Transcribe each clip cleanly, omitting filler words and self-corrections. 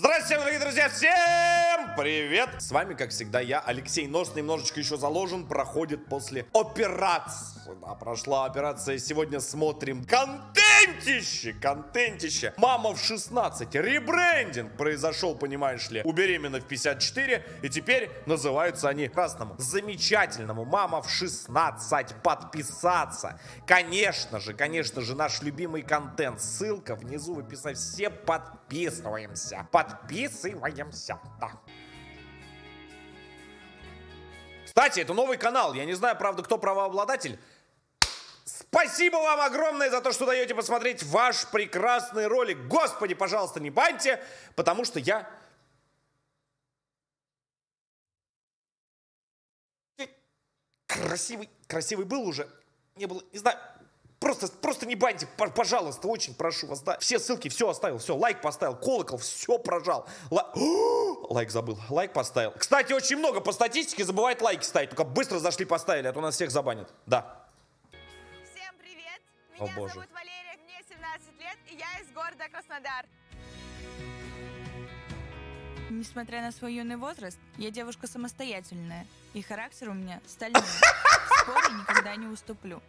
Здравствуйте, дорогие друзья, всем привет! С вами, как всегда, я, Алексей. Нос немножечко еще заложен, проходит после операции. Да, прошла операция, сегодня смотрим контентище. Мама в 16, ребрендинг произошел, понимаешь ли, у беременных в 54, и теперь называются они красному, замечательному. Мама в 16, подписаться. Конечно же, наш любимый контент. Ссылка внизу в описании. Все подписываемся. Да. Кстати, это новый канал. Я не знаю, правда, кто правообладатель. Спасибо вам огромное за то, что даете посмотреть ваш прекрасный ролик. Господи, пожалуйста, не баньте, потому что я... Красивый был уже. Не было, не знаю. Просто не баньте, пожалуйста, очень прошу вас, да. Все ссылки, все оставил, все, лайк поставил, колокол, все прожал. Лайк забыл, лайк поставил. Кстати, очень много по статистике забывает лайки ставить, только быстро зашли, поставили, а то нас всех забанят. Да. Всем привет, меня зовут Валерия, мне 17 лет, и я из города Краснодар. Несмотря на свой юный возраст, я девушка самостоятельная, и характер у меня стальной. В споре никогда не уступлю.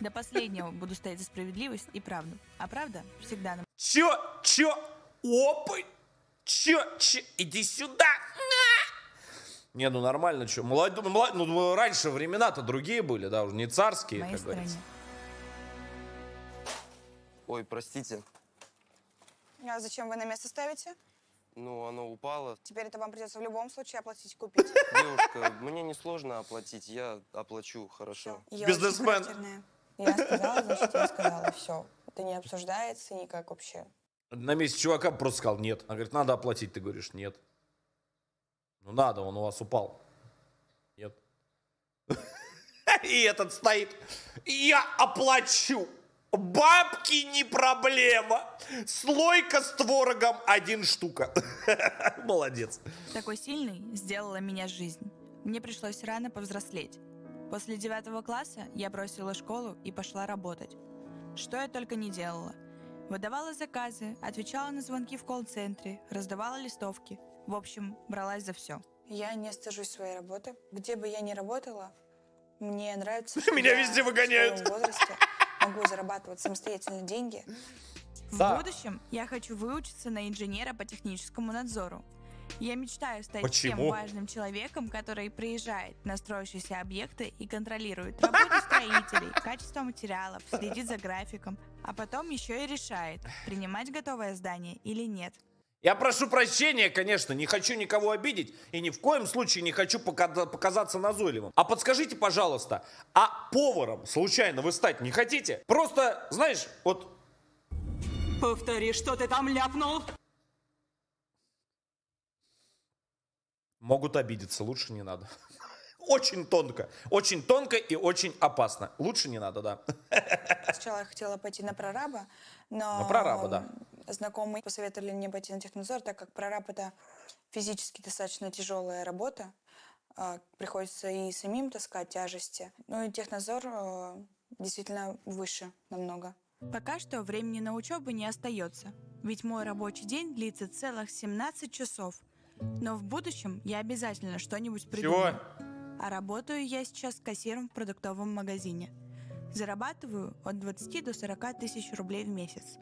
До последнего буду стоять за справедливость и правду. А правда всегда на... Чё? Опы? Чё? Иди сюда! Не, ну нормально, чё? Ну, раньше времена-то другие были, да, уже не царские, моей как стороне. говорится. Ой, простите. А зачем вы на место ставите? Ну, оно упало. Теперь это вам придется в любом случае оплатить и купить. Девушка, мне несложно оплатить, я оплачу, хорошо. Я Бизнесмен. очень характерная. Я сказала, значит, я сказала, все. Это не обсуждается никак вообще. На месте чувака просто сказал нет. Она говорит, надо оплатить. Ты говоришь, нет. Ну надо, он у вас упал. Нет. И этот стоит. Я оплачу. Бабки не проблема. Слойка с творогом 1 штука. Молодец. Такой сильный сделала меня жизнь. Мне пришлось рано повзрослеть. После 9 класса я бросила школу и пошла работать. Что я только не делала. Выдавала заказы, отвечала на звонки в колл-центре, раздавала листовки. В общем, бралась за все. Я не стыжусь своей работы. Где бы я ни работала, мне нравится, что Меня я везде в выгоняют. своем возрасте могу зарабатывать самостоятельно деньги. Да. В будущем я хочу выучиться на инженера по техническому надзору. Я мечтаю стать Почему? тем важным человеком, который приезжает на строящиеся объекты и контролирует работу строителей, качество материалов, следит за графиком, а потом еще и решает, принимать готовое здание или нет. Я прошу прощения, конечно, не хочу никого обидеть и ни в коем случае не хочу показаться назойливым. А подскажите, пожалуйста, а поваром случайно вы стать не хотите? Просто, знаешь, вот... Повтори, что ты там ляпнул? Могут обидеться, лучше не надо. Очень тонко и очень опасно. Лучше не надо, да. Сначала я хотела пойти на прораба, но На прораба, да. знакомые посоветовали мне пойти на технадзор, так как прораб — это физически достаточно тяжелая работа. Приходится и самим таскать тяжести. Ну и технадзор действительно выше намного. Пока что времени на учебу не остается, ведь мой рабочий день длится целых 17 часов. Но в будущем я обязательно что-нибудь придумаю. А работаю я сейчас кассиром в продуктовом магазине. Зарабатываю от 20 до 40 тысяч рублей в месяц.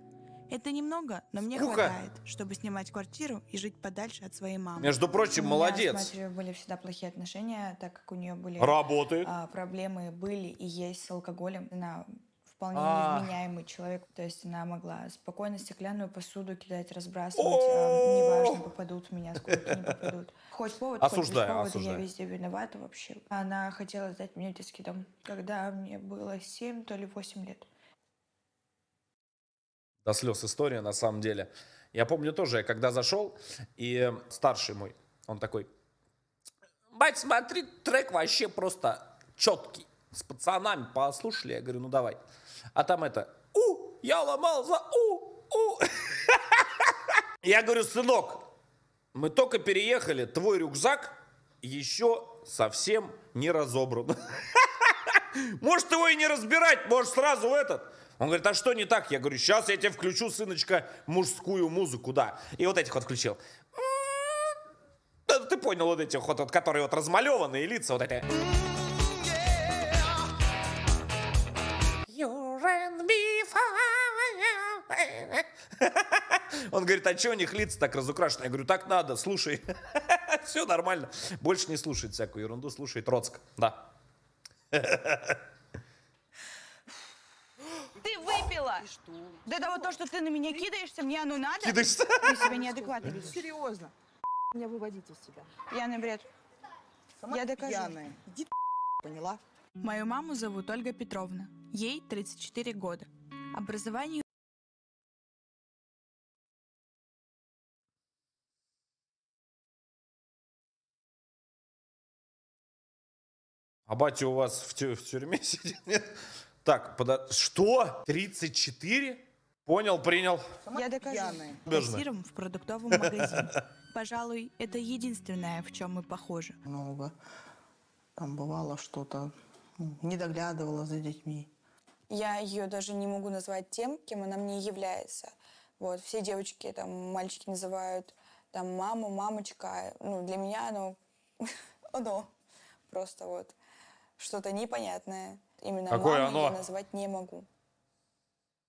Это немного, но мне Сколько? хватает, чтобы снимать квартиру и жить подальше от своей мамы. Между прочим, У молодец. меня с матерью были всегда плохие отношения, так как у нее были Работает. проблемы были и есть с алкоголем. Она вполне А. невменяемый человек. То есть она могла спокойно стеклянную посуду кидать, разбрасывать. Неважно, попадут в меня, сколько не попадут. Хоть повод, хоть без Осуждаю, повода, осуждаю. я везде виновата вообще. Она хотела сдать меня в детский дом, когда мне было 7, то ли 8 лет. До слез история, на самом деле. Я помню тоже, я когда зашел, и старший мой, он такой: бать, смотри, трек вообще просто четкий. С пацанами послушали, я говорю, ну давай. А там это, я ломал за Я говорю, сынок, мы только переехали, твой рюкзак еще совсем не разобран. Может его и не разбирать, может сразу в этот. Он говорит, а что не так? Я говорю, сейчас я тебе включу, сыночка, мужскую музыку, да. И вот этих вот включил. понял, вот этих вот, которые вот размалеванные лица, вот эти. Он говорит, а что у них лица так разукрашены? Я говорю, так надо, слушай. Все нормально. Больше не слушает всякую ерунду, слушает Троцк. Да. Ты выпила! Да это вот то, что ты на меня кидаешься, мне оно надо? Кидаешься? Ты себя неадекватно ведешь. Серьезно. Меня выводить из себя. Пьяный бред. Сама Я докажу. пьяная. Иди, поняла? Мою маму зовут Ольга Петровна. Ей 34 года. Образование А батя у вас в тюрьме сидит? Нет? Так, что? 34? Понял, принял. Сама Я докажу. пьяная. кассиром в продуктовом магазине. Пожалуй, это единственное, в чем мы похожи. Много. Там бывало что-то. Не доглядывала за детьми. Я ее даже не могу назвать тем, кем она мне является. Вот, все девочки, там, мальчики называют там маму, мамочка. Ну, для меня оно просто вот что-то непонятное. Именно Какое мамой оно? я назвать не могу.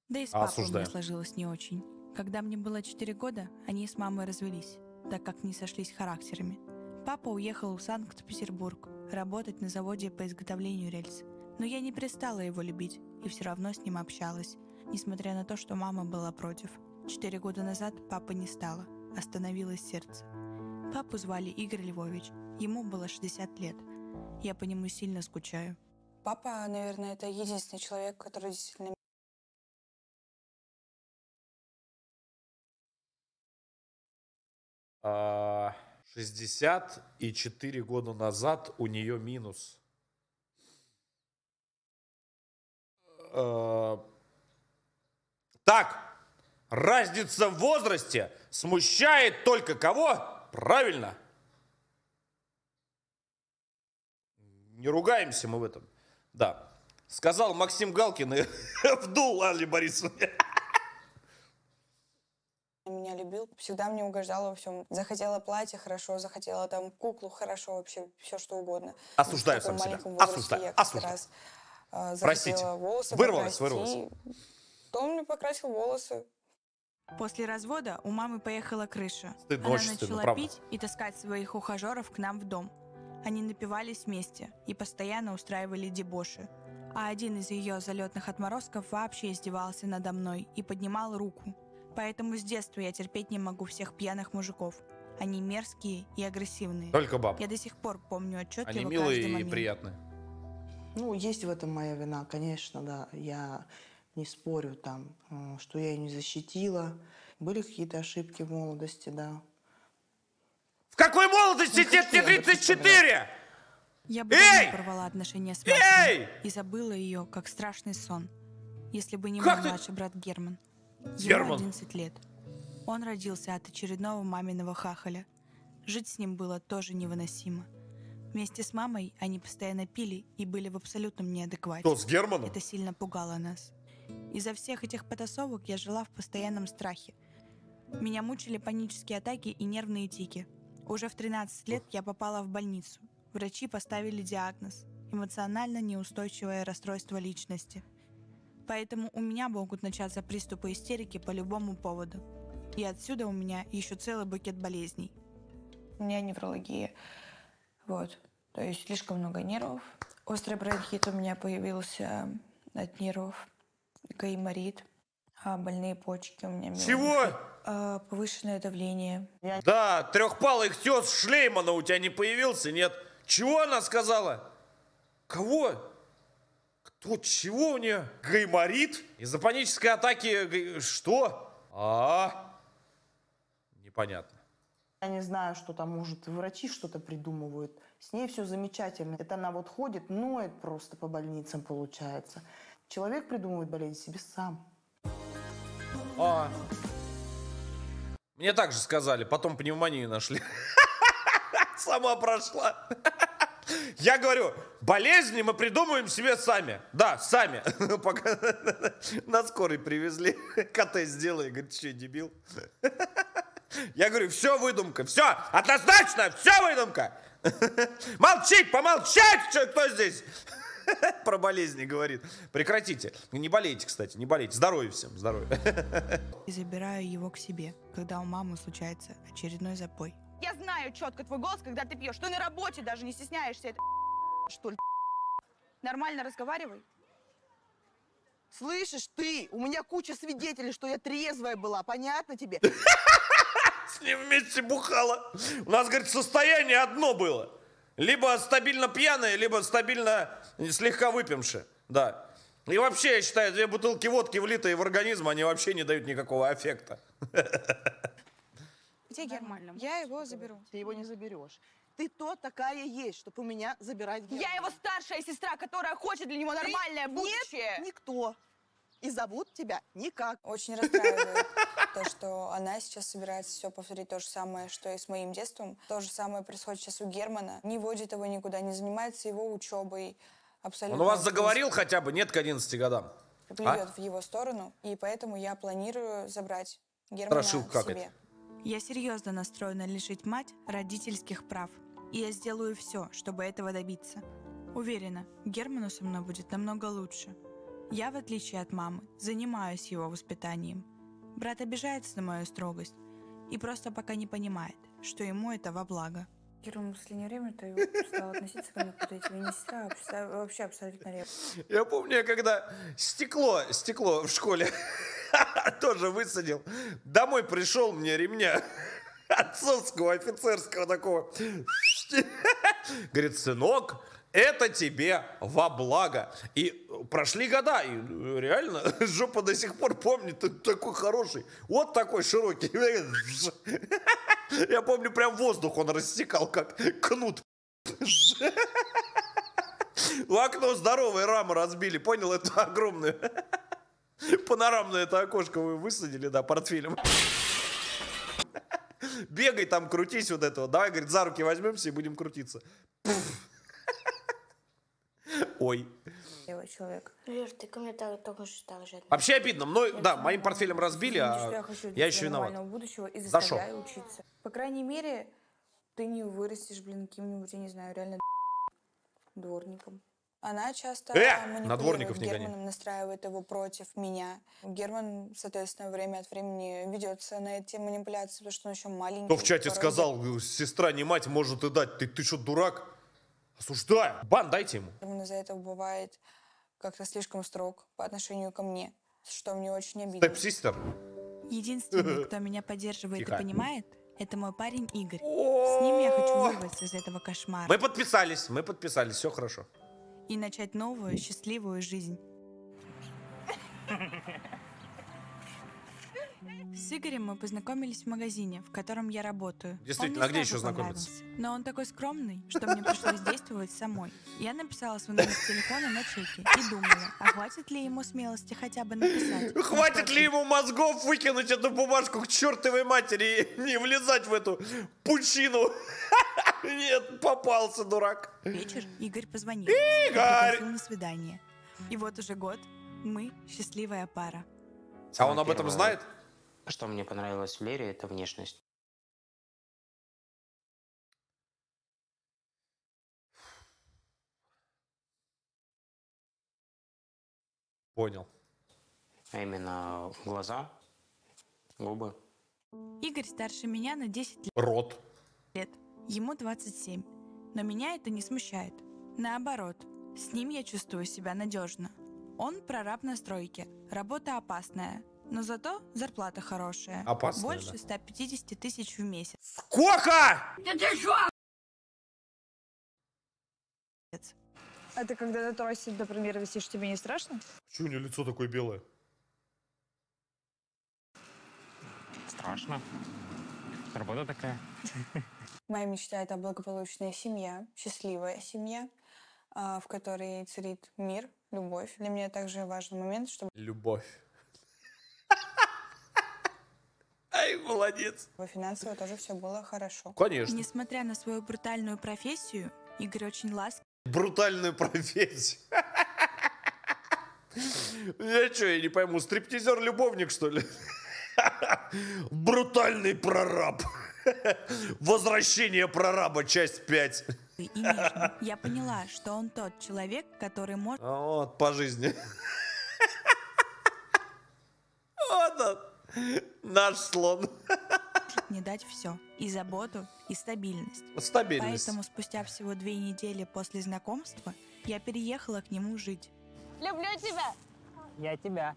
Да и с папой у Осуждаю. меня сложилось не очень. Когда мне было 4 года, они с мамой развелись, так как не сошлись характерами. Папа уехал в Санкт-Петербург работать на заводе по изготовлению рельс. Но я не перестала его любить и все равно с ним общалась, несмотря на то, что мама была против. 4 года назад папы не стало, остановилось сердце. Папу звали Игорь Львович, ему было 60 лет. Я по нему сильно скучаю. Папа, наверное, это единственный человек, который действительно 64 года назад у нее минус. Так, разница в возрасте смущает только кого? Правильно. Не ругаемся мы в этом. Да. Сказал Максим Галкин и вдул Алле Борисовне. меня любил, всегда мне угождал во всем. Захотела платье хорошо, захотела там куклу хорошо, вообще все что угодно. Осуждаю В таком сам себя. маленьком возрасте Осуждаю, я как-то осуждаю. раз Простите. захотела волосы Вырвалось, покрасить, вырвалось. и то он мне покрасил волосы. После развода у мамы поехала крыша. Стыдно, Она очень стыдно, начала правда. пить и таскать своих ухажеров к нам в дом. Они напивались вместе и постоянно устраивали дебоши. А один из ее залетных отморозков вообще издевался надо мной и поднимал руку. Поэтому с детства я терпеть не могу всех пьяных мужиков. Они мерзкие и агрессивные. Только баб. Я до сих пор помню отчетливо Они каждый милые и момент. приятные. Ну, есть в этом моя вина, конечно, да. Я не спорю там, что я ее не защитила. Были какие-то ошибки в молодости, да. В какой молодости Не тебе хочу я об этом 34? Я бы Эй! давно порвала отношения с Эй! матерью и забыла ее, как страшный сон. Если бы не Как мой ты- младший брат Герман. Ему Герман? 11 лет. Он родился от очередного маминого хахаля. Жить с ним было тоже невыносимо. Вместе с мамой они постоянно пили и были в абсолютном неадеквате. Кто, с Германом? Это сильно пугало нас. Из-за всех этих потасовок я жила в постоянном страхе. Меня мучили панические атаки и нервные тики. Уже в 13 лет я попала в больницу. Врачи поставили диагноз – эмоционально неустойчивое расстройство личности. Поэтому у меня могут начаться приступы истерики по любому поводу. И отсюда у меня еще целый букет болезней. У меня неврология. Вот. То есть слишком много нервов. Острый бронхит у меня появился от нервов. Гайморит. Больные почки у меня. миомы. Чего? Повышенное давление. Да, трехпалый хтёс Шлеймана у тебя не появился, нет? Чего она сказала? Кого? Кто? Чего у нее? Гайморит? Из-за панической атаки... Что? Непонятно. Я не знаю, что там, может, врачи что-то придумывают. С ней все замечательно. Это она вот ходит, ноет просто по больницам, получается. Человек придумывает болезнь себе сам. Мне так же сказали, потом пневмонию нашли. Сама прошла. Я говорю, болезни мы придумываем себе сами. Да, сами. Пока на скорой привезли. КТ сделай. Говорит, что, дебил? Я говорю, все выдумка, все, однозначно, все выдумка. Молчить, помолчать, кто здесь? Про болезни говорит. Прекратите. Не болейте, кстати, не болейте. Здоровья всем, здоровья. И забираю его к себе, когда у мамы случается очередной запой. Я знаю четко твой голос, когда ты пьешь. Ты на работе даже не стесняешься. Это что ли? Нормально разговаривай. Слышишь, ты, у меня куча свидетелей, что я трезвая была, понятно тебе? С ним вместе бухала. У нас, говорит, состояние одно было. Либо стабильно пьяные, либо стабильно слегка выпившие. Да. И вообще, я считаю, 2 бутылки водки, влитые в организм, они вообще не дают никакого эффекта. Где Герман? Я его заберу. Ты его не заберешь. Ты то такая есть, чтобы у меня забирать Германа. Я его старшая сестра, которая хочет для него нормальное будущее. Нет, никто. И зовут тебя никак. Очень расстраивает то, что она сейчас собирается все повторить то же самое, что и с моим детством. То же самое происходит сейчас у Германа. Не водит его никуда, не занимается его учебой. Абсолютно. Он у вас заговорил хотя бы? Нет, к 11 годам. Плюет в его сторону, и поэтому я планирую забрать Германа Страшилка себе. какая-то. Я серьезно настроена лишить мать родительских прав. И я сделаю все, чтобы этого добиться. Уверена, Герману со мной будет намного лучше. Я, в отличие от мамы, занимаюсь его воспитанием. Брат обижается на мою строгость и просто пока не понимает, что ему это во благо. Герман в последнее время стал относиться ко мне, куда я тебе не сестра, а вообще абсолютно ревно. Я помню, я когда стекло в школе тоже высадил. Домой пришел, мне ремня отцовского, офицерского такого. Говорит, сынок, это тебе во благо. И прошли года, и реально жопа до сих пор помнит, такой хороший. Вот такой широкий. Я помню, прям воздух он рассекал, как кнут. В окно здоровые рамы разбили, понял, эту огромную. Панорамное это окошко вы высадили, да, портфелем. Бегай там, крутись вот этого. Давай, говорит, за руки возьмемся и будем крутиться. Ой. Человек. Лер, ты комментарий только что так же. Вообще обидно. Мной, да, моим портфелем разбили, а я еще виноват. Будущего и За что? заставляю учиться. По крайней мере, ты не вырастешь, каким-нибудь, я не знаю, реально дворником. Она часто на дворников манипулирует не гони. Германом, настраивает его против меня. Герман, соответственно, время от времени ведется на эти манипуляции, потому что он еще маленький. Кто в чате порой сказал, сестра не мать может и дать. Ты что, дурак? Осуждаю. Бан дайте ему. Герман из-за этого бывает как-то слишком строг по отношению ко мне, что мне очень обидно. Степ-систер. Единственный, кто меня поддерживает Тихо. и понимает, это мой парень Игорь. С ним я хочу вырваться из этого кошмара Мы подписались, все хорошо. и начать новую, счастливую жизнь. С Игорем мы познакомились в магазине, в котором я работаю. Действительно, Он а мне где сразу еще знакомиться? понравился, но он такой скромный, что мне пришлось действовать самой. Я написала свой номер телефона на чеке и думала, а хватит ли ему смелости хотя бы написать. Хватит ли ему мозгов выкинуть эту бумажку к чертовой матери и не влезать в эту пучину? Нет, попался, дурак. Вечер Игорь позвонил. Игорь! Пригласил на свидание. И вот уже год мы счастливая пара. А он об этом знает? Что мне понравилось в Лере, это внешность. Понял. А именно глаза, губы. Игорь старше меня на 10 Рот. лет. Ему 27. Но меня это не смущает. Наоборот, с ним я чувствую себя надежно. Он прораб на стройке. Работа опасная. Но зато зарплата хорошая. Опасная, Больше да. 150 тысяч в месяц. Сколько? А ты когда на тросе, например, висишь, тебе не страшно? Чего у него лицо такое белое? Страшно. Работа такая. Моя мечта — это благополучная семья, счастливая семья, в которой царит мир, любовь. Для меня также важный момент, чтобы Любовь. Ай, молодец. финансово тоже все было хорошо. Конечно. Несмотря на свою брутальную профессию, Игорь очень ласковый Брутальную профессию. Я что, я не пойму, стриптизер-любовник, что ли? Брутальный прораб. Возвращение прораба, часть 5. И нежный. Я поняла, что он тот человек, который может Вот, по жизни. Вот он, наш слон. мне дать все. И заботу, и стабильность. Стабильность. Поэтому спустя всего 2 недели после знакомства я переехала к нему жить. Люблю тебя. Я тебя.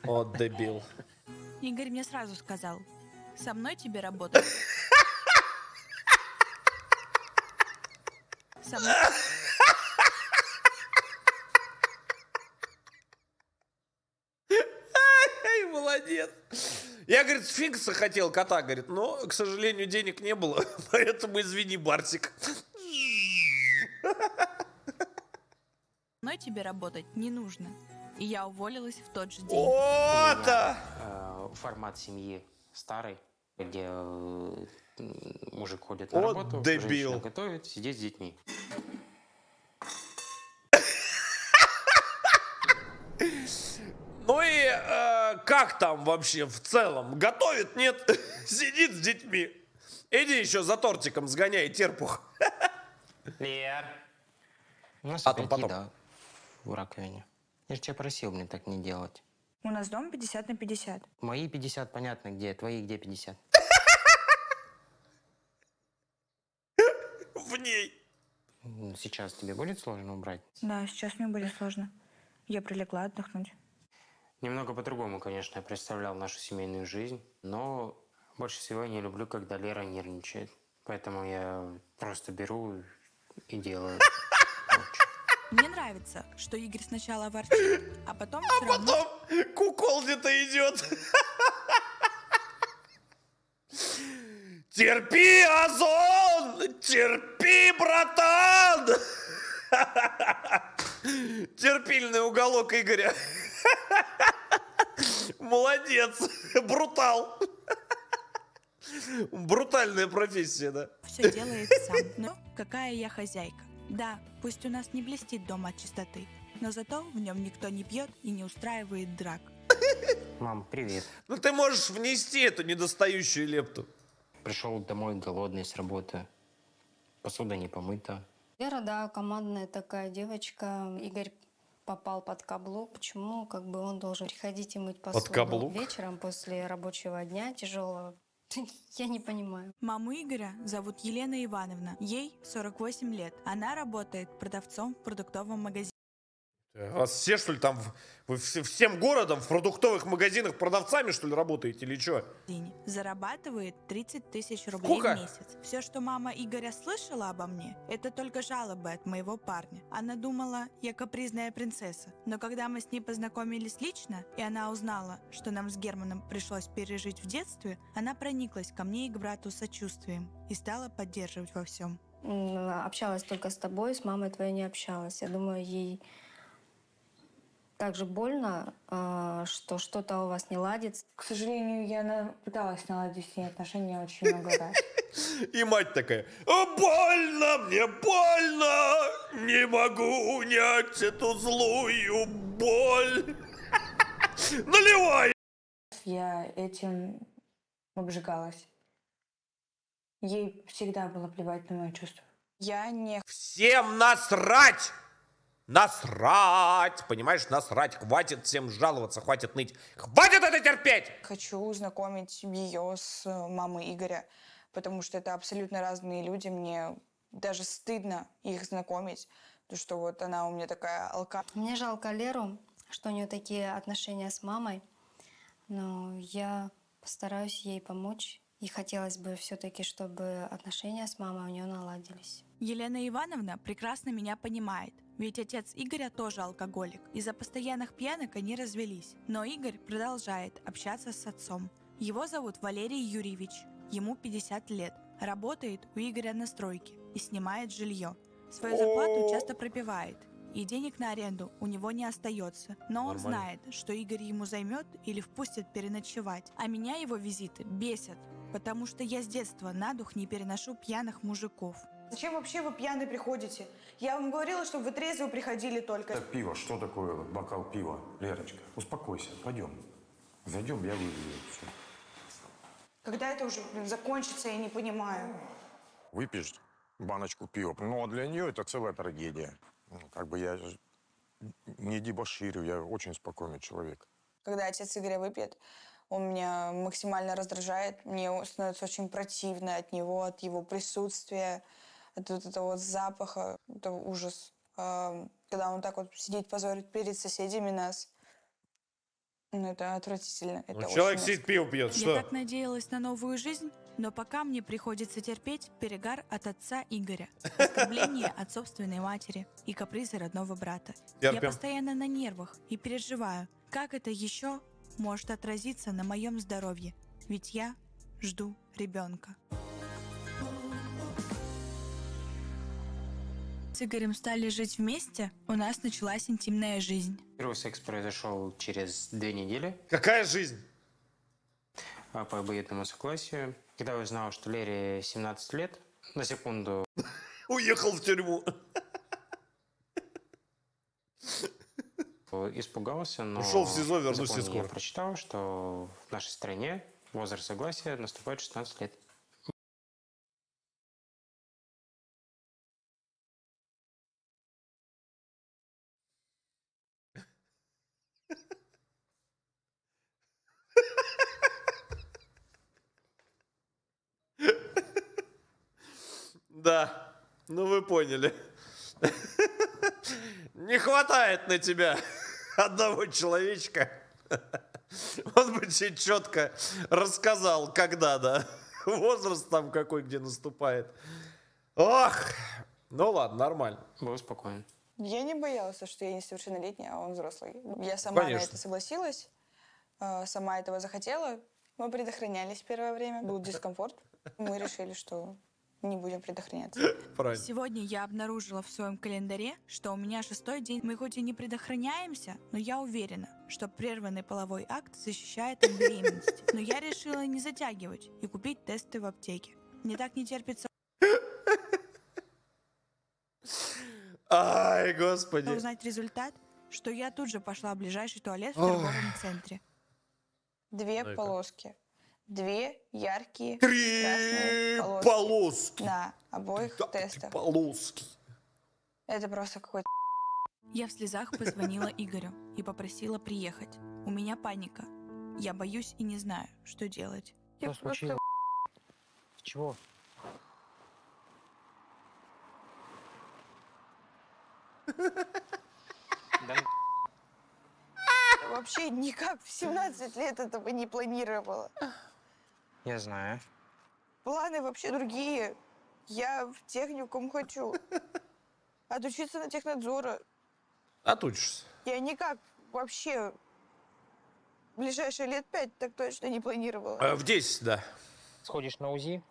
О, дебил. Игорь мне сразу сказал: со мной тебе работать. Со мной... Ай, молодец. Я, говорит, сфинкса хотел, кота, говорит, но, к сожалению, денег не было, поэтому извини, Барсик. Со мной тебе работать не нужно. И я уволилась в тот же день. Формат семьи старый, где мужик ходит на работу, дебил. женщина готовит, сидит с детьми. Ну и как там вообще в целом? Готовит, нет? Сидит с детьми. Иди еще за тортиком сгоняй, терпух. Лер. У нас Потом. еда в раковине. Я же тебя просил мне так не делать. У нас дом 50 на 50. Мои 50 понятно где, твои где 50? В ней. Сейчас тебе будет сложно убрать? Да, сейчас мне будет сложно. Я прилегла отдохнуть. Немного по-другому, конечно, я представлял нашу семейную жизнь, но больше всего я не люблю, когда Лера нервничает. Поэтому я просто беру и делаю. Мне нравится, что Игорь сначала ворчит, а потом все равно... Потом кукол где-то идет. Терпи, Озон! Терпи, братан! Терпильный уголок Игоря. Молодец. Брутал. Брутальная профессия, да? Все делает сам. Но какая я хозяйка. Да, пусть у нас не блестит дом от чистоты, но зато в нем никто не пьет и не устраивает драк. Мам, привет. Ну ты можешь внести эту недостающую лепту. Пришел домой голодный с работы. Посуда не помыта. Лера, да, командная такая девочка. Игорь попал под каблук. Почему? Как бы он должен приходить и мыть посуду каблук? вечером после рабочего дня тяжелого. Я не понимаю. Маму Игоря зовут Елена Ивановна. Ей 48 лет. Она работает продавцом в продуктовом магазине. А вас все, что ли, там, вы всем городом в продуктовых магазинах продавцами, что ли, работаете или что? Зарабатывает 30 тысяч рублей Сколько? в месяц. Все, что мама Игоря слышала обо мне, это только жалобы от моего парня. Она думала, я капризная принцесса. Но когда мы с ней познакомились лично, и она узнала, что нам с Германом пришлось пережить в детстве, она прониклась ко мне и к брату сочувствием и стала поддерживать во всем. Общалась только с тобой, с мамой твоей не общалась. Я думаю, ей так же больно, что что-то у вас не ладится. К сожалению, я пыталась наладить с ней отношения очень много раз. И мать такая: больно, мне больно, не могу унять эту злую боль. Наливай! Я этим обжигалась. Ей всегда было плевать на мои чувства. Я не... Всем насрать! Насрать! Понимаешь, насрать. Хватит всем жаловаться, хватит ныть. Хватит это терпеть! Хочу знакомить ее с мамой Игоря, потому что это абсолютно разные люди. Мне даже стыдно их знакомить, потому что вот она у меня такая алка. Мне жалко Леру, что у нее такие отношения с мамой, но я постараюсь ей помочь. И хотелось бы все-таки, чтобы отношения с мамой у нее наладились. Елена Ивановна прекрасно меня понимает, ведь отец Игоря тоже алкоголик. Из-за постоянных пьянок они развелись. Но Игорь продолжает общаться с отцом. Его зовут Валерий Юрьевич, ему 50 лет. Работает у Игоря на стройке и снимает жилье. Свою зарплату часто пропивает, и денег на аренду у него не остается. Но он знает, что Игорь ему займет или впустит переночевать. А меня его визиты бесят, потому что я с детства на дух не переношу пьяных мужиков. Зачем вообще вы пьяные приходите? Я вам говорила, чтобы вы трезвые приходили только. Это пиво. Что такое бокал пива? Лерочка, успокойся, пойдем. Зайдем, я выведу. Все. Когда это уже, блин, закончится, я не понимаю. Выпьешь баночку пива. Но для нее это целая трагедия. Как бы я не дебоширю, я очень спокойный человек. Когда отец Игоря выпьет, он меня максимально раздражает. Мне становится очень противно от него, от его присутствия, от вот этого вот запаха. Это ужас. Когда он так вот сидит, позорит перед соседями нас. Ну, это отвратительно. Это человек очень сидит, пиво пьет, что? Я так надеялась на новую жизнь, но пока мне приходится терпеть перегар от отца Игоря, оскорбление от собственной матери и капризы родного брата. Я Терпим. постоянно на нервах и переживаю, как это еще может отразиться на моем здоровье, ведь я жду ребенка. С Игорем стали жить вместе, у нас началась интимная жизнь. Первый секс произошел через 2 недели. Какая жизнь? По обоюдному согласию. Когда я узнал, что Лере 17 лет, на секунду Уехал в тюрьму. испугался, но Ушел в СИЗО, в вернусь законе скоро. я прочитал, что в нашей стране возраст согласия наступает 16 лет. Да, ну вы поняли. Не хватает на тебя одного человечка. Он бы тебе четко рассказал, когда, да, возраст там какой, где наступает. Ох, ну ладно, нормально. Был спокоен. Я не боялась, что я несовершеннолетняя, а он взрослый. Я сама Конечно. на это согласилась, сама этого захотела. Мы предохранялись первое время, был дискомфорт. Мы решили, что не будем предохраняться. Правильно. Сегодня я обнаружила в своем календаре, что у меня 6-й день. Мы хоть и не предохраняемся, но я уверена, что прерванный половой акт защищает от беременности. Но я решила не затягивать и купить тесты в аптеке. Мне так не терпится Ай, господи. узнать результат, что я тут же пошла в ближайший туалет в торговом центре. 2 полоски. 2 яркие 3 красные полоски. на обоих тестах. Полоски. Это просто какой-то... Я в слезах позвонила Игорю и попросила приехать. У меня паника. Я боюсь и не знаю, что делать. Что случилось? Чего? Вообще никак в 17 лет этого не планировала. Я знаю. Планы вообще другие. Я в техникум хочу. Отучиться на технадзора. Отучишься. Я никак вообще в ближайшие лет 5 так точно не планировала. В 10, да. Сходишь на УЗИ,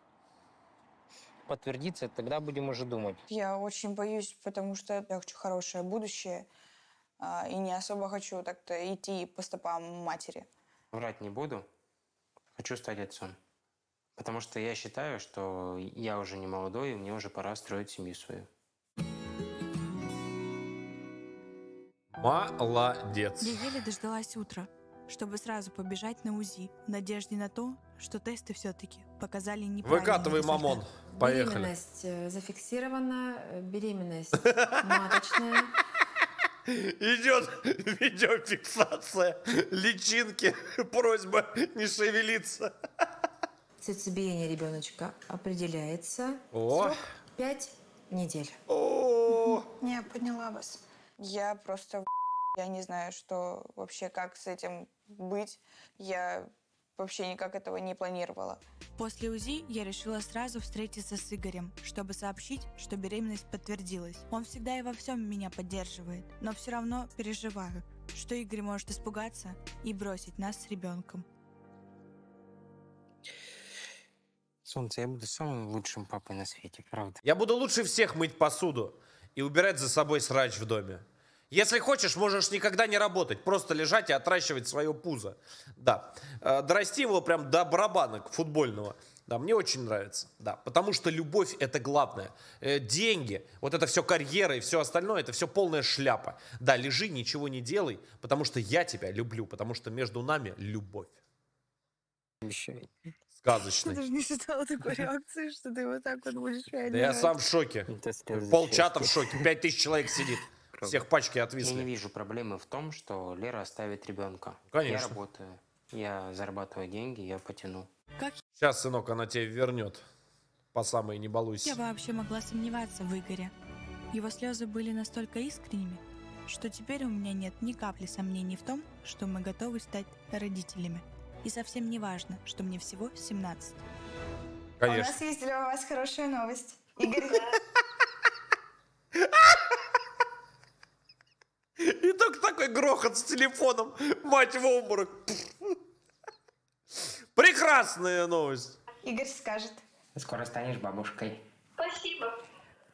подтвердится, тогда будем уже думать. Я очень боюсь, потому что я хочу хорошее будущее. И не особо хочу так-то идти по стопам матери. Врать не буду. Хочу стать отцом. Потому что я считаю, что я уже не молодой, и мне уже пора строить семью свою. Молодец. Я еле дождалась утра, чтобы сразу побежать на УЗИ, в надежде на то, что тесты все-таки показали неправильный Выкатывай, результат. мамон. Поехали. Беременность зафиксирована, беременность маточная. Идет видеофиксация личинки. Просьба не шевелиться. Сердцебиение ребеночка определяется. О. Срок 5 недель. Я поняла вас. Я просто я не знаю, что вообще, как с этим быть. Я вообще никак этого не планировала. После УЗИ я решила сразу встретиться с Игорем, чтобы сообщить, что беременность подтвердилась. Он всегда и во всем меня поддерживает, но все равно переживаю, что Игорь может испугаться и бросить нас с ребенком. Солнце, я буду самым лучшим папой на свете, правда. Я буду лучше всех мыть посуду и убирать за собой срач в доме. Если хочешь, можешь никогда не работать, просто лежать и отращивать свое пузо. Да, дорасти его прям до барабанок футбольного. Да, мне очень нравится, да, потому что любовь это главное. Деньги, вот это все карьера и все остальное, это все полная шляпа. Да, лежи, ничего не делай, потому что я тебя люблю, потому что между нами любовь. Сказочный. Я даже не ожидала такой реакции, что ты вот так вот будешь Да я сам в шоке. Полчата в шоке, 5000 человек сидит. Всех пачки отвисли. Я не вижу проблемы в том, что Лера оставит ребенка. Конечно. Я работаю, я зарабатываю деньги, я потяну. Как Сейчас, сынок, она тебе вернет. По самой не балуйся. я вообще могла сомневаться в Игоре? Его слезы были настолько искренними, что теперь у меня нет ни капли сомнений в том, что мы готовы стать родителями. И совсем не важно, что мне всего 17. У нас есть для вас хорошая новость. Игорь... И только такой грохот с телефоном. Мать в обморок. Прекрасная новость. Игорь скажет. Скоро станешь бабушкой. Спасибо.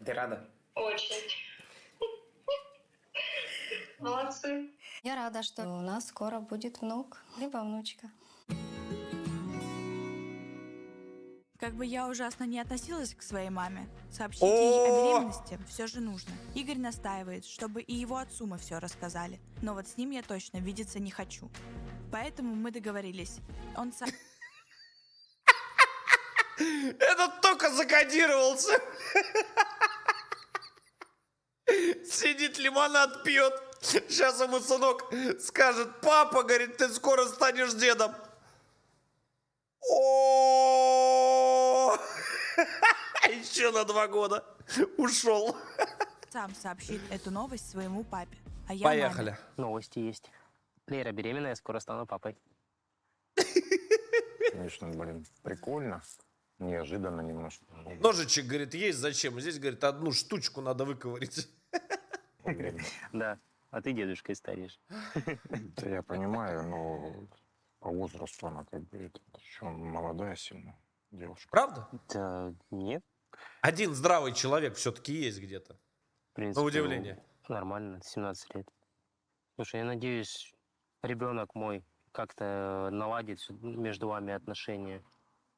Ты рада? Очень. Молодцы. Я рада, что у нас скоро будет внук, либо внучка. Как бы я ужасно не относилась к своей маме, сообщить ей о беременности все же нужно. Игорь настаивает, чтобы и его отцу мы все рассказали. Но вот с ним я точно видеться не хочу. Поэтому мы договорились. Он сам... Этот только закодировался. Сидит, лимонад пьет. Сейчас ему сынок скажет: папа, говорит, ты скоро станешь дедом. О, еще на 2 года ушел. Сам сообщит эту новость своему папе. А я Поехали. маме. Новости есть. Лера беременная, скоро стану папой. Конечно, блин, прикольно. Неожиданно немножко. Ножичек, говорит, есть зачем? Здесь, говорит, 1 штучку надо выковырить. Да, а ты дедушкой станешь. Это я понимаю, но по возрасту она как бы еще молодая сильно девушка. Правда? Да нет. Один здравый человек все-таки есть где-то. В принципе, На удивление. Нормально, 17 лет. Слушай, я надеюсь, ребенок мой как-то наладит между вами отношения.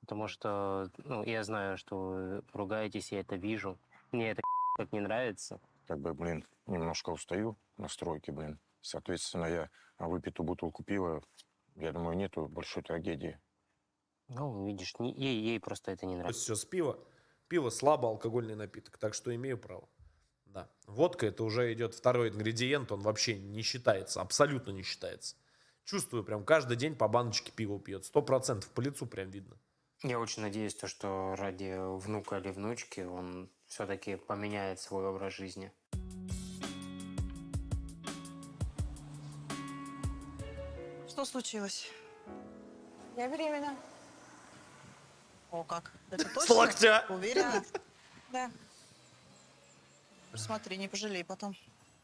Потому что, ну, я знаю, что вы ругаетесь, я это вижу. Мне это как не нравится. Как бы, блин, немножко устаю на стройке, блин. Соответственно, я выпитую бутылку пива, я думаю, нету большой трагедии. Ну, видишь, ей просто это не нравится. Все с пива. Пиво слабоалкогольный напиток, так что имею право. Да. Водка — это уже идет второй ингредиент, он вообще не считается, абсолютно не считается. Чувствую, прям каждый день по баночке пива пьет. 100% по лицу прям видно. Я очень надеюсь, что ради внука или внучки он все-таки поменяет свой образ жизни. Что случилось? Я беременна. О, как? Это точно? С локтя. Уверена? Да. Смотри, не пожалей потом.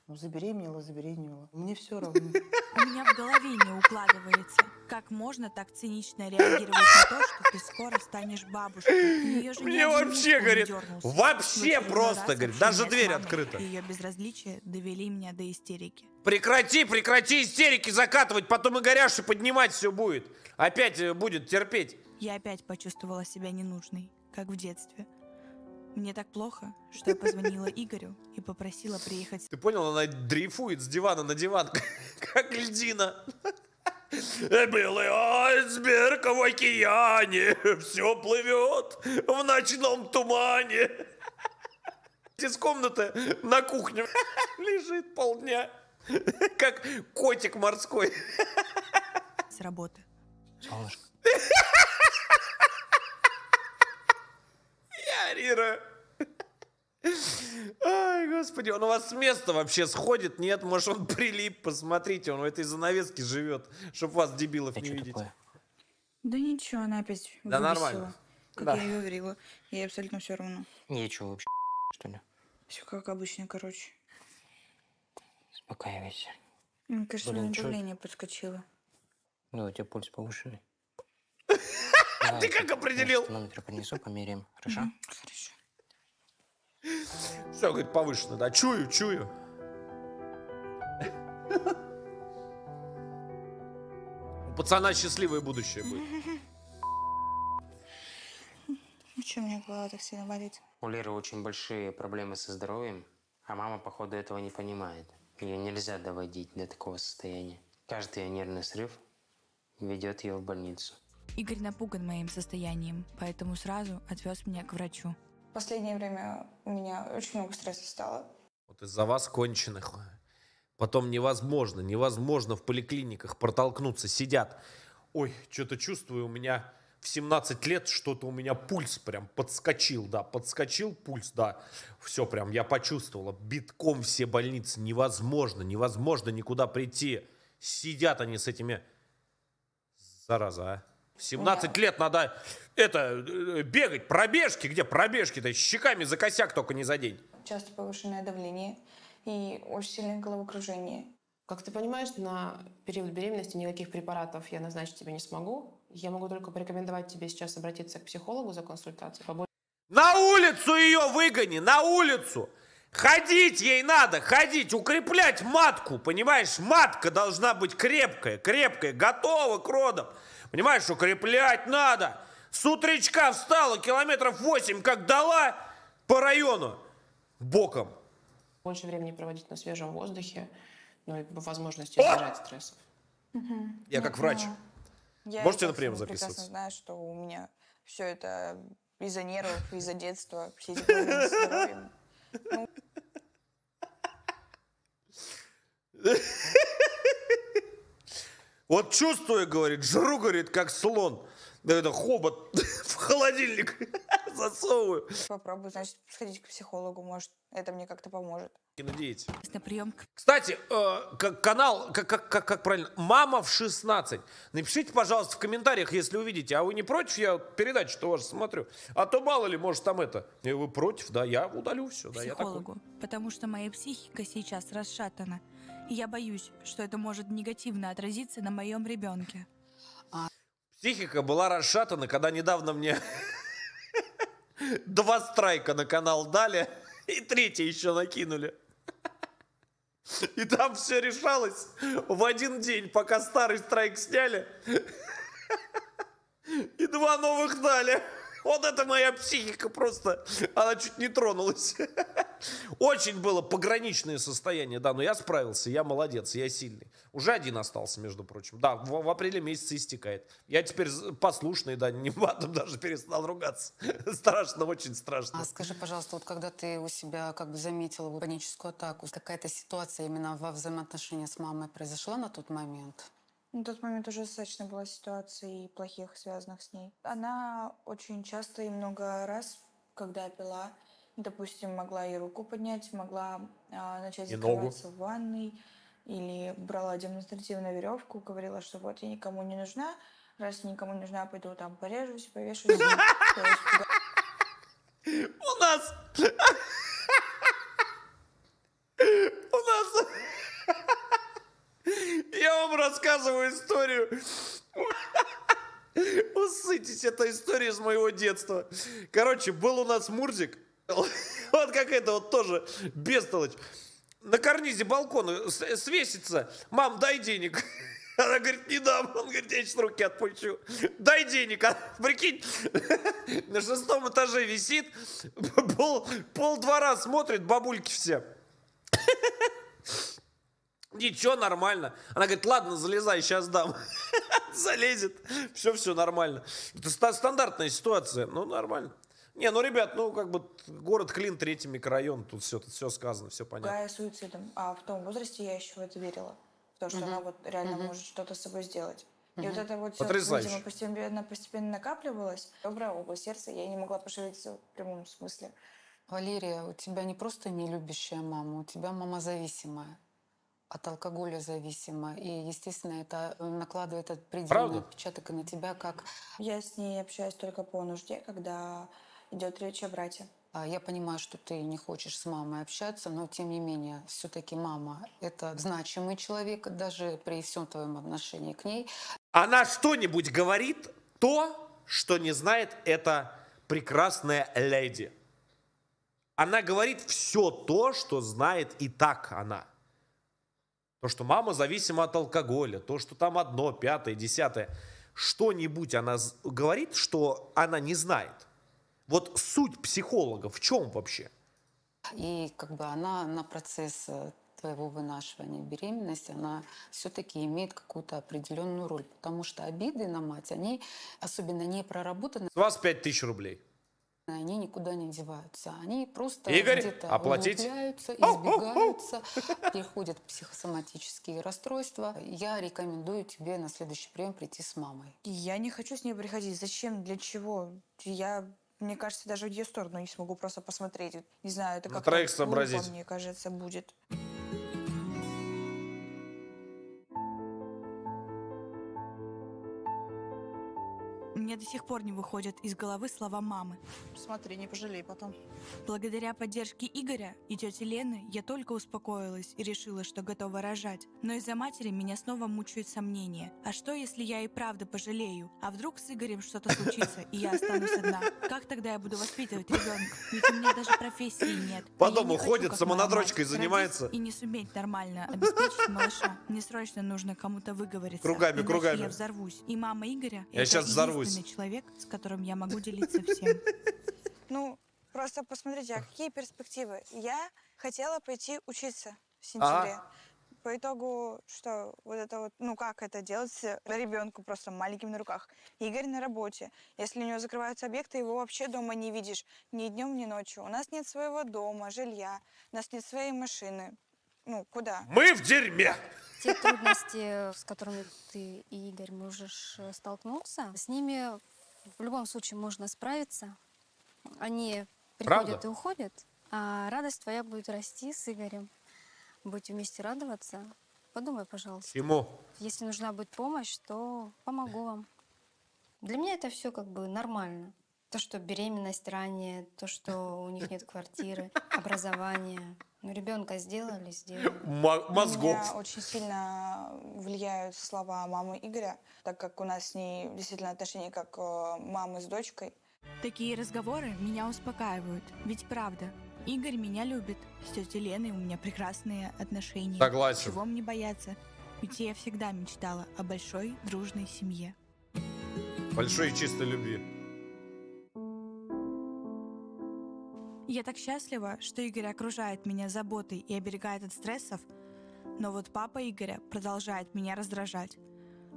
Ну, забеременела. Мне все равно. У меня в голове не укладывается, как можно так цинично реагировать на то, что ты скоро станешь бабушкой. Мне вообще, говорит, вообще просто, говорит, даже дверь открыта. Ее безразличие довели меня до истерики. Прекрати истерики закатывать, потом и горяши поднимать все будет. Опять будет терпеть. Я опять почувствовала себя ненужной, как в детстве. Мне так плохо, что я позвонила Игорю и попросила приехать. Ты понял, она дрейфует с дивана на диван, как льдина. Белый айсберг в океане, все плывет в ночном тумане. Из комнаты на кухню лежит полдня, как котик морской. С работы. Солнышко. Рира. Ай, господи, он у вас с места вообще сходит? Нет, может, он прилип, посмотрите, он в этой занавеске живет, чтоб вас, дебилов, не видеть. Да ничего, она опять Да выбесила, нормально. как Да. я ее говорила. Ей абсолютно все равно. Нечего вообще, что ли? Все как обычно, короче. Успокаивайся. Мне кажется, у Блин, меня чё- давление подскочило. Ну, у тебя пульс повышенный. Ты как определил? Тонометр принесу, померяем. Хорошо? Хорошо. Все, говорит, повышено, да. Чую. У пацана счастливое будущее будет. Почему у меня голова так сильно болит? У Леры очень большие проблемы со здоровьем, а мама, походу, этого не понимает. Ее нельзя доводить до такого состояния. Каждый ее нервный срыв ведет ее в больницу. Игорь напуган моим состоянием, поэтому сразу отвез меня к врачу. В последнее время у меня очень много стресса стало. Вот из-за вас конченых. Потом невозможно в поликлиниках протолкнуться. Сидят. Ой, что-то чувствую, у меня в 17 лет что-то у меня пульс прям подскочил, да, подскочил пульс, да. Все прям, я почувствовала, битком все больницы, невозможно никуда прийти. Сидят они с этими, зараза, а. В 17 лет надо, бегать, пробежки, где пробежки-то, щеками за косяк только не задень. Часто повышенное давление и очень сильное головокружение. Как ты понимаешь, на период беременности никаких препаратов я назначить тебе не смогу. Я могу только порекомендовать тебе сейчас обратиться к психологу за консультацией. На улицу ее выгони, на улицу! Ходить ей надо, укреплять матку, понимаешь? Матка должна быть крепкая, готова к родам. Понимаешь, укреплять надо. С утречка встала, километров 8 как дала по району боком. Больше времени проводить на свежем воздухе, ну и возможности избежать стрессов. Я как врач. Можете на прием записываться? Я прекрасно знаю, что у меня все это из-за нервов, из-за детства, все эти проблемы с здоровьем. Вот чувствую, говорит, жру, говорит, как слон. Да это хобот в холодильник засовываю. Попробую, значит, сходить к психологу, может, это мне как-то поможет. Надеетесь. На прием. Кстати, канал, как правильно, «Мама в 16». Напишите, пожалуйста, в комментариях, если увидите. А вы не против? Я передачу-то вашу смотрю. А то мало ли, может, там это. И вы против? Да, я удалю все. Да, я такой. Психологу, потому что моя психика сейчас расшатана. И я боюсь, что это может негативно отразиться на моем ребенке. Психика была расшатана, когда недавно мне 2 страйка на канал дали, и 3-й еще накинули. И там все решалось в один день, пока старый страйк сняли, и 2 новых дали. Вот это моя психика просто, она чуть не тронулась. Очень было пограничное состояние, да, но я справился, я молодец, я сильный. Уже 1 остался, между прочим. Да, в апреле месяце истекает. Я теперь послушный, да, не матом даже перестал ругаться. Страшно, очень страшно. А скажи, пожалуйста, вот когда ты у себя как бы заметила паническую атаку, какая-то ситуация именно во взаимоотношениях с мамой произошла на тот момент? На тот момент уже достаточно было ситуаций плохих, связанных с ней. Она очень часто и много раз, когда пила, допустим, могла и руку поднять, могла начать закрываться в ванной, или брала демонстративно веревку, говорила, что вот я никому не нужна, раз никому не нужна, пойду там порежусь, повешусь. У нас... Я вам рассказываю историю. Усытить, это история из моего детства. Короче, был у нас Мурзик. Вот как это вот тоже бестолочь. На карнизе балкона свесится. Мам, дай денег. Она говорит, не дам. Он говорит, я сейчас руки отпущу. Дай денег. А, прикинь, на 6-м этаже висит. Пол двора смотрит, бабульки все. Ничего, нормально. Она говорит, ладно, залезай, сейчас дам. Залезет. Все нормально. Это стандартная ситуация. Ну, нормально. Не, ну, ребят, ну, как бы город Клин, 3-й микрорайон. Тут все сказано, все понятно. Пугая суицидом. А в том возрасте я еще в это верила. В то, что она вот реально может что-то с собой сделать. И вот это вот все, видимо, постепенно накапливалось. Добрая область сердца, я не могла пошевелиться в прямом смысле. Валерия, у тебя не просто нелюбящая мама, у тебя мама зависимая. От алкоголя зависима. И, естественно, это накладывает определенный отпечаток и на тебя как... Я с ней общаюсь только по нужде, когда идет речь о брате. Я понимаю, что ты не хочешь с мамой общаться, но, тем не менее, все-таки мама – это значимый человек, даже при всем твоем отношении к ней. Она что-нибудь говорит, то, что не знает эта прекрасная леди. Она говорит все то, что знает и так она. То, что мама зависима от алкоголя, то, что там 1, 5, 10. Что-нибудь она говорит, что она не знает. Вот суть психолога в чем вообще? И как бы она на процесс твоего вынашивания беременности, она все-таки имеет какую-то определенную роль. Потому что обиды на мать, они особенно не проработаны. С вас 5000 рублей. Они никуда не деваются. Они просто Игорь, где-то оплатить? углубляются, избегаются, переходят в психосоматические расстройства. Я рекомендую тебе на следующий прием прийти с мамой. Я не хочу с ней приходить. Зачем? Для чего? Мне кажется, даже в ее сторону не смогу просто посмотреть. Не знаю, это На как-то троих глупо, сообразить. мне кажется, будет. Мне до сих пор не выходят из головы слова мамы. Смотри, не пожалей потом. Благодаря поддержке Игоря и тети Лены я только успокоилась и решила, что готова рожать. Но из-за матери меня снова мучают сомнения. А что, если я и правда пожалею? А вдруг с Игорем что-то случится, и я останусь одна? Как тогда я буду воспитывать ребенка? Ведь у меня даже профессии нет. По А я дому не хочу, ходит, как самонадрочкой моя мать, занимается. родить и не суметь нормально обеспечить малыша. Мне срочно нужно кому-то выговориться. Кругами, иначе кругами. я взорвусь. И мама Игоря — Я это сейчас взорвусь. единственный человек, с которым я могу делиться всем. Ну, просто посмотрите, а какие перспективы? Я хотела пойти учиться в сентябре. По итогу, что вот это вот, ну как это делать ребенку просто маленьким на руках? Игорь на работе. Если у него закрываются объекты, его вообще дома не видишь ни днем, ни ночью. У нас нет своего дома, жилья, у нас нет своей машины. Ну, куда? Мы в дерьме! Те трудности, с которыми ты и Игорь можешь столкнуться, с ними в любом случае можно справиться. Они приходят Правда? и уходят, а радость твоя будет расти с Игорем. Будете вместе радоваться. Подумай, пожалуйста. Ему. Если нужна будет помощь, то помогу вам. Для меня это все как бы нормально. То, что беременность ранее, то, что у них нет квартиры, образования. Ну, ребенка сделали. Мозгов. Меня очень сильно влияют слова мамы Игоря, так как у нас с ней действительно отношения как мамы с дочкой. Такие разговоры меня успокаивают. Ведь правда, Игорь меня любит. С тетей Леной у меня прекрасные отношения. Согласен. Чего мне бояться? Ведь я всегда мечтала о большой дружной семье. Большой и чистой любви. Я так счастлива, что Игорь окружает меня заботой и оберегает от стрессов, но вот папа Игоря продолжает меня раздражать.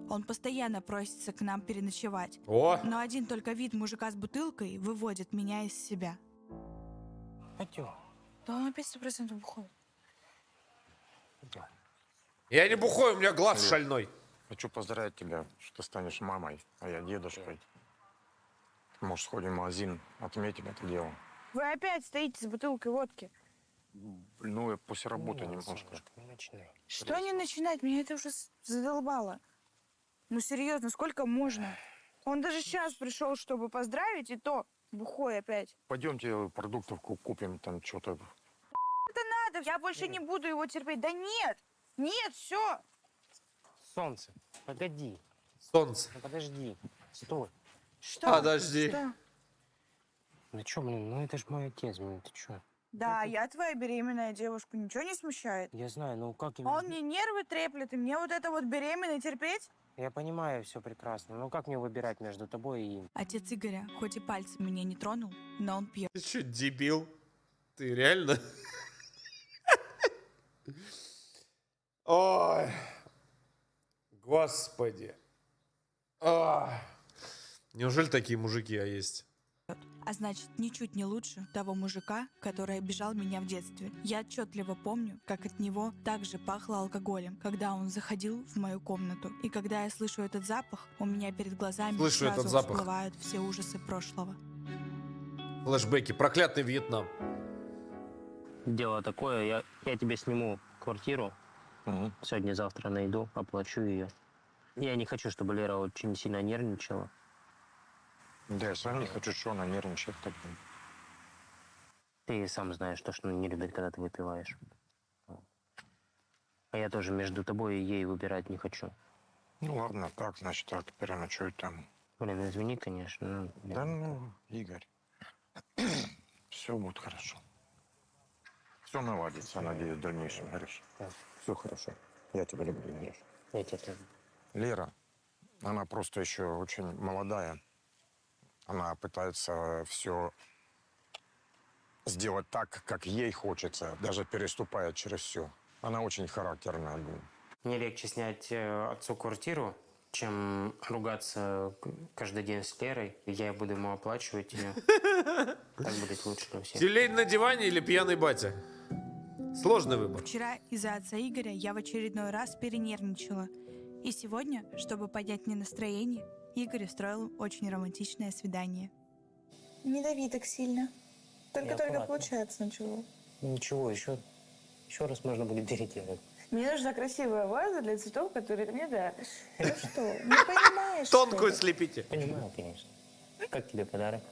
Он постоянно просится к нам переночевать. О! Но один только вид мужика с бутылкой выводит меня из себя. Пойдем. Да он опять 100% бухой. Я не бухой, у меня глаз Лев, шальной. Хочу поздравить тебя, что станешь мамой, а я дедушкой. Может, сходим в магазин, отметим это дело. Вы опять стоите с бутылкой водки. Ну, я после работы немножко. Не начинай. Что не начинать? Меня это уже задолбало. Ну серьезно, сколько можно? Он даже сейчас пришел, чтобы поздравить, и то бухой опять. Пойдемте продуктов купим, там что-то. Это надо, я больше не буду его терпеть. Да нет, нет, все. Солнце, погоди. Солнце. Ну, подожди. Стой. Что? Подожди. Что? Ну что, блин, ну это ж мой отец, блин, ты что? Да, я твоя беременная девушка, ничего не смущает. Я знаю, ну как... Он мне нервы треплет, и мне вот это вот беременной терпеть? Я понимаю, все прекрасно. Ну как мне выбирать между тобой и им? Отец Игоря хоть и пальцем меня не тронул, но он пьет. Ты что, дебил? Ты реально? Ой. Господи. Неужели такие мужики есть? А значит, ничуть не лучше того мужика, который обижал меня в детстве. Я отчетливо помню, как от него также пахло алкоголем, когда он заходил в мою комнату. И когда я слышу этот запах, у меня перед глазами Слышу сразу этот запах. всплывают все ужасы прошлого. Флэшбэки. Проклятый Вьетнам. Дело такое, я тебе сниму квартиру. Сегодня-завтра найду, оплачу ее. Я не хочу, чтобы Лера очень сильно нервничала. Да, я сам не хочу, что она нервничает. Ты сам знаешь, что она не любит, когда ты выпиваешь. А я тоже между тобой и ей выбирать не хочу. Ну ладно, так, значит, так, переночую там. Блин, извини, конечно. Но... Да ну, Игорь. Все будет хорошо. Все наладится, надеюсь, в дальнейшем, Гриш. Все хорошо. Я тебя люблю, Гриш. Я тебя тоже. Лера, она просто еще очень молодая. Она пытается все сделать так, как ей хочется, даже переступая через все. Она очень характерная. Мне легче снять отцу квартиру, чем ругаться каждый день с Лерой. Я буду ему оплачивать ее. Так будет лучше для всех. Тюлень на диване или пьяный батя? Сложный выбор. Вчера из-за отца Игоря я в очередной раз перенервничала. И сегодня, чтобы поднять мне настроение, Игорь устроил очень романтичное свидание. Не дави так сильно. Только получается начало. Ничего, еще раз можно будет переделать. Мне нужна красивая ваза для цветов, которые ты мне даришь. Ну что, не понимаешь? Тонкую слепите. Понимаю, конечно. Как тебе подарок?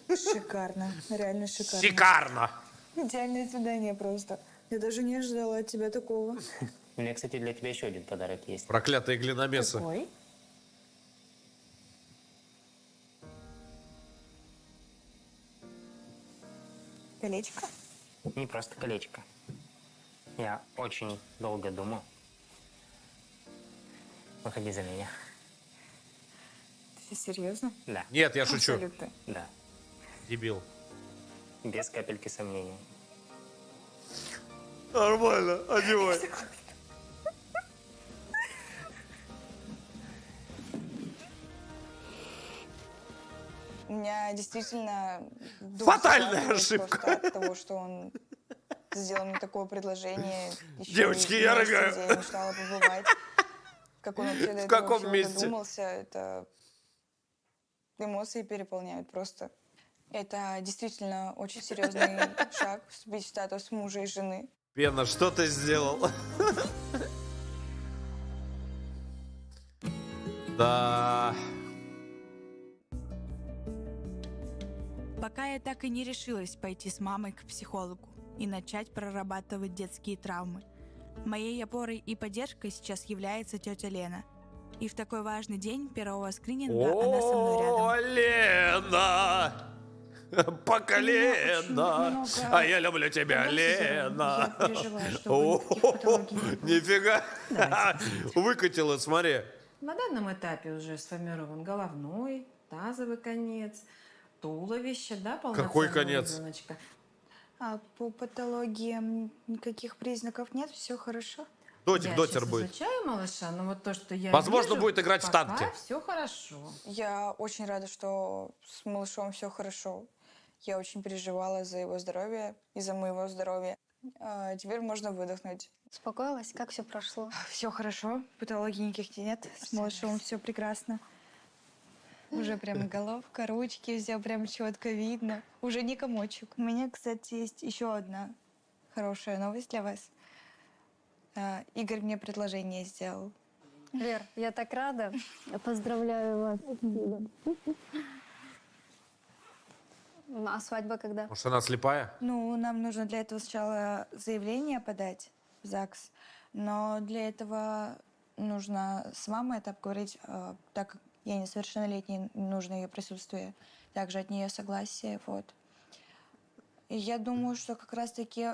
Шикарно, реально шикарно. Шикарно! Идеальное свидание просто. Я даже не ожидала от тебя такого. У меня, кстати, для тебя еще один подарок есть. Проклятые глиномесы. Какой? Колечко? Не просто колечко. Я очень долго думал. Выходи за меня. Ты серьезно? Да. Нет, я шучу. Абсолютно. Да. Дебил. Без капельки сомнений. Нормально, одевай. У меня действительно... Фатальная ошибка. От того, что он сделал мне такое предложение. Девочки, я рыгаю. Я мечтала побывать. Как он вообще до этого всего додумался, это... Эмоции переполняют просто. Это действительно очень серьезный шаг, вступить в статус мужа и жены. Пена, что ты сделал? Да. Пока я так и не решилась пойти с мамой к психологу и начать прорабатывать детские травмы. Моей опорой и поддержкой сейчас является тетя Лена. И в такой важный день первого скрининга она со мной рядом. О, Лена! По колено! А я люблю тебя, Лена! Нифига! Выкатила, смотри. На данном этапе уже сформирован головной, тазовый конец, туловище, да, полноценного Какой конец? ребеночка. А по патологиям никаких признаков нет? Все хорошо? Дотер будет. Я изучаю малыша, но вот то, что я Возможно, вижу, будет играть в танки. все хорошо. Я очень рада, что с малышом все хорошо. Я очень переживала за его здоровье и за моего здоровья. Теперь можно выдохнуть. Успокоилась? Как все прошло? Все хорошо, патологий никаких нет. С малышом все прекрасно. Уже прям головка, ручки, все прям четко видно. Уже не комочек. У меня, кстати, есть еще одна хорошая новость для вас. Игорь мне предложение сделал. Лер, я так рада. Поздравляю вас. А свадьба когда? Может, она слепая? Ну, нам нужно для этого сначала заявление подать в ЗАГС. Но для этого нужно с мамой это обговорить, так как я несовершеннолетняя, нужно ее присутствие. Также от нее согласие, вот. И я думаю, что как раз-таки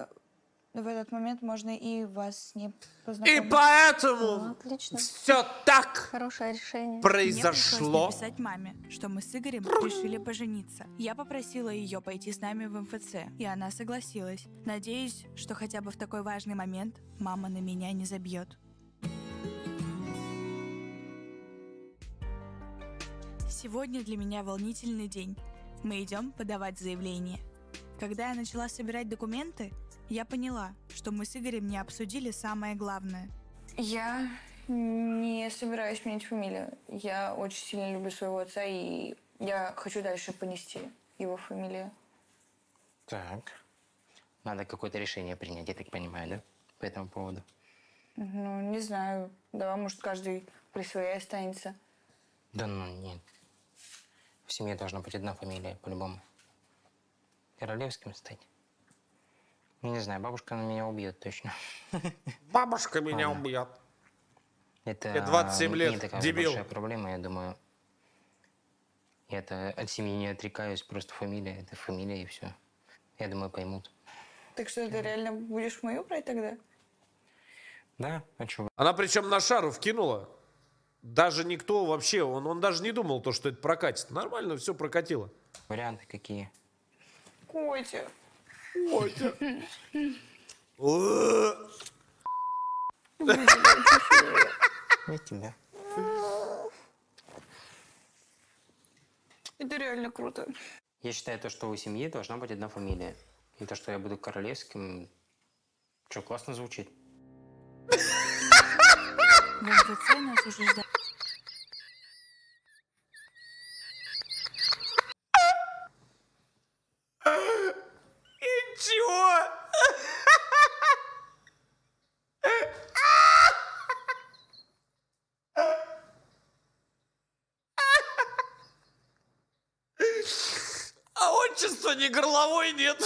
в этот момент можно и вас с ним познакомить. И поэтому отлично. все так Хорошее решение. произошло. Мне пришлось написать маме, что мы с Игорем решили пожениться. Я попросила ее пойти с нами в МФЦ, и она согласилась. Надеюсь, что хотя бы в такой важный момент мама на меня не забьет. Сегодня для меня волнительный день. Мы идем подавать заявление. Когда я начала собирать документы, я поняла, что мы с Игорем не обсудили самое главное. Я не собираюсь менять фамилию. Я очень сильно люблю своего отца, и я хочу дальше понести его фамилию. Так. Надо какое-то решение принять, я так понимаю, да? По этому поводу. Ну, не знаю. Давай, может, каждый при своей останется. Да ну нет. В семье должна быть одна фамилия, по-любому. Королевским стать. Не знаю, бабушка на меня убьет точно. Бабушка меня убьет. Это Мне 27 лет, не такая дебил. большая проблема, я думаю. Я-то от семьи не отрекаюсь, просто фамилия, это фамилия и все. Я думаю, поймут. Так что ты реально будешь мою брать тогда? Да, а чего? Она причем на шару вкинула. Даже никто вообще, он даже не думал, то, что это прокатит. Нормально все прокатило. Варианты какие? Котя. Котя. Не тебя. Это реально круто. Я считаю, то, что у семьи должна быть одна фамилия. И то, что я буду королевским, что, классно звучит. В МФЦ нас уже ждали. Чего? А отчество не горловой нет.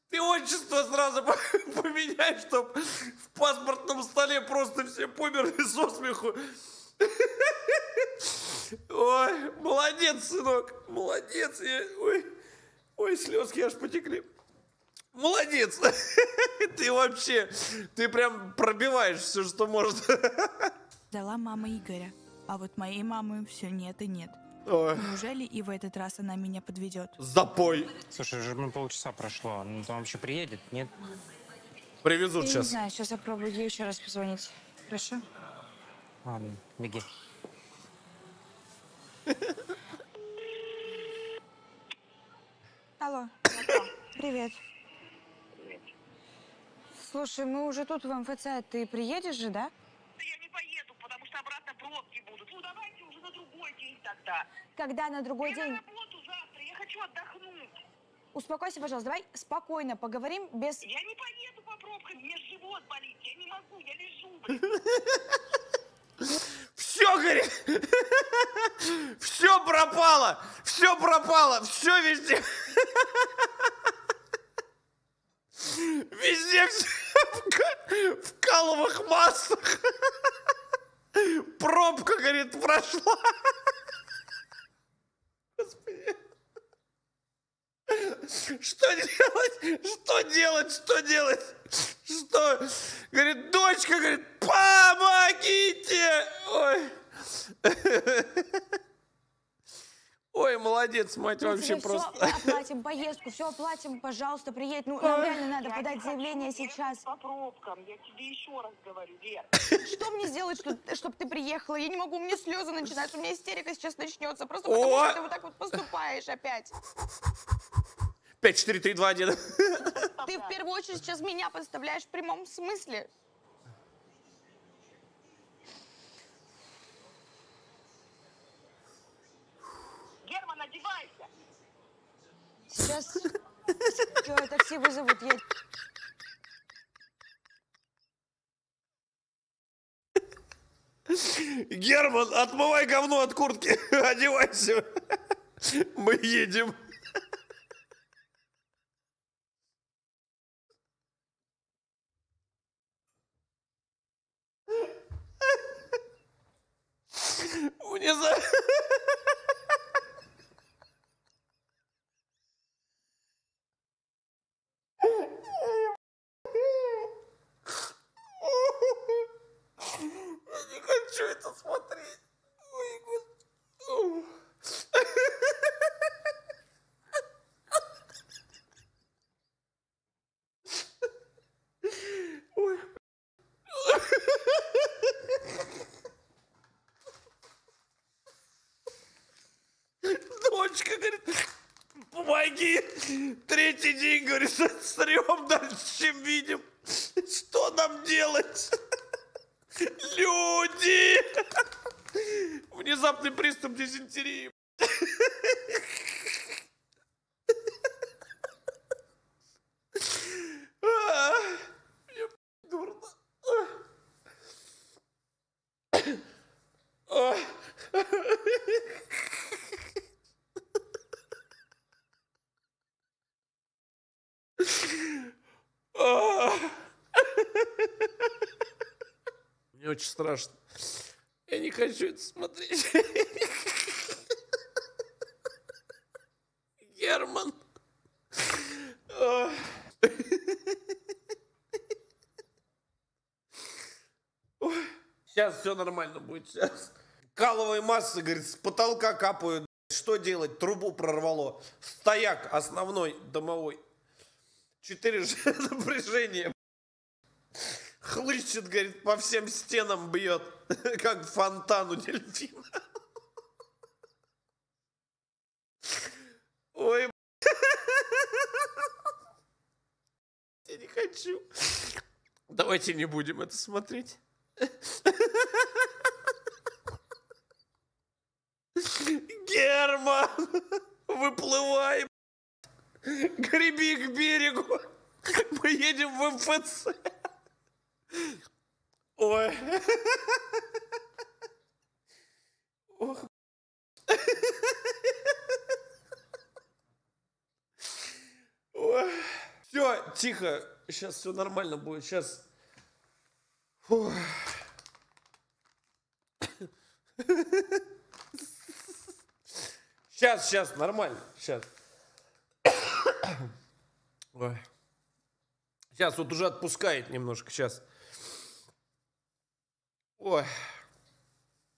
Ты отчество сразу поменяй, чтоб в паспортном столе просто все померли со смеху. Ой, молодец, сынок, молодец. Ой, слезки аж потекли. Молодец. Ты вообще, ты прям пробиваешь все, что может. Ждала мама Игоря, а вот моей мамы все нет и нет. Ой. Неужели и в этот раз она меня подведет? Запой. Слушай, уже полчаса прошло. Ну, там вообще приедет, нет? Привезут Я сейчас. не знаю, сейчас я пробую ей еще раз позвонить. Хорошо? Ладно, беги. Алло. Привет. Слушай, мы уже тут в МФЦ. Ты приедешь же, да? Да я не поеду, потому что обратно пробки будут. Ну давайте уже на другой день тогда. Когда на другой день? На работу завтра, я хочу отдохнуть. Успокойся, пожалуйста. Давай спокойно поговорим без... Я не поеду по пробкам, мне живот болит. Я не могу, я лежу, блин. Все, говорит, все пропало, все везде. Везде все в каловых массах. Пробка, говорит, прошла. Господи. Что делать? Что делать? Что делать? Что? Говорит, дочка, говорит, помогите! Ой. Ой, молодец, мать, вообще просто. Все оплатим поездку, все оплатим, пожалуйста, приедь. Ну, нам реально надо подать заявление сейчас. По пробкам, я тебе еще раз говорю, Вер. Что мне сделать, чтобы ты приехала? Я не могу, у меня слезы начинаются, у меня истерика сейчас начнется. Просто потому, что ты вот так вот поступаешь опять. 5, 4, 3, 2, 1. Ты в первую очередь сейчас меня подставляешь в прямом смысле. Герман, одевайся. Сейчас такси вызовут. Герман, отмывай говно от куртки, одевайся. Мы едем. Внезапно. Я не хочу это смотреть. Ой, Господи. Ой. Дочка говорит, помоги. Третий день, говорит, стрём дальше, чем видим. Что нам делать? Люди! Внезапный приступ дизентерии. Мне дурно. Мне очень страшно. Я не хочу это смотреть. Сейчас все нормально будет. Сейчас. Каловые массы, говорит, с потолка капают. Что делать? Трубу прорвало. Стояк основной домовой. 4G напряжения. Хлыщет, говорит, по всем стенам бьет. Как фонтан у дельфина. Ой, я не хочу. Давайте не будем это смотреть. Герман, выплывай. Греби к берегу. Мы едем в МФЦ. Ой. Ох. Ой. Все, тихо. Сейчас все нормально будет. Сейчас. Фух. Сейчас, нормально. Сейчас. Ой. Сейчас вот уже отпускает немножко. Сейчас. Ой.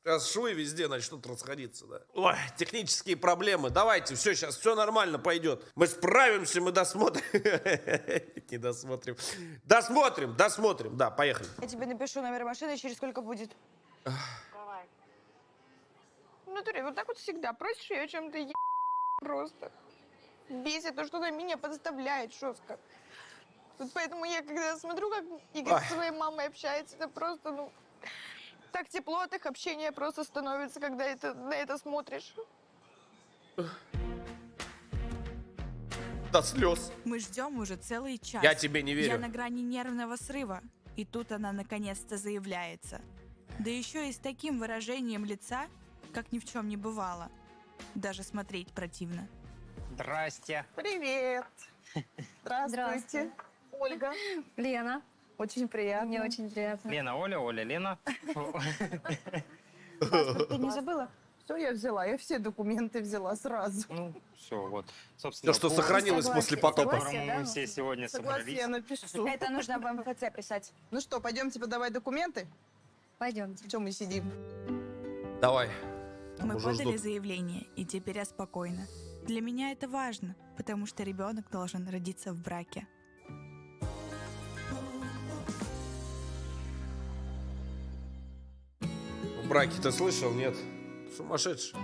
Сейчас швы везде начнут расходиться, да. Ой, технические проблемы. Давайте, все, сейчас все нормально пойдет. Мы справимся, мы досмотрим. Не досмотрим. Досмотрим. Да, поехали. Я тебе напишу номер машины, через сколько будет. Давай. В натуре, вот так вот всегда. Просишь ее о чем-то просто. Бесит то, что она меня подставляет жестко. Вот поэтому я, когда смотрю, как Игорь со своей мамой общается, это просто, ну... Так тепло от их общения просто становится, когда на это смотришь. До слез. Мы ждем уже целый час. Я тебе не верю. Я на грани нервного срыва. И тут она наконец-то заявляется. Да еще и с таким выражением лица, как ни в чем не бывало. Даже смотреть противно. Здрасте. Привет. Здравствуйте. Ольга. Лена. Очень приятно. Мне очень приятно. Лена, Оля, Лена. Паспорт ты не забыла? Все, я взяла. Я все документы взяла сразу. Ну, все, вот. Собственно, Все, что сохранилось после потопа. Мы все сегодня Согласие я собрались. напишу. Это нужно в МФЦ писать. Ну что, пойдемте подавать документы? Пойдемте. Чем мы сидим? Давай. Мы Уже подали ждут. заявление, и теперь я спокойна. Для меня это важно, потому что ребенок должен родиться в браке. В браке ты слышал? Нет. Сумасшедший.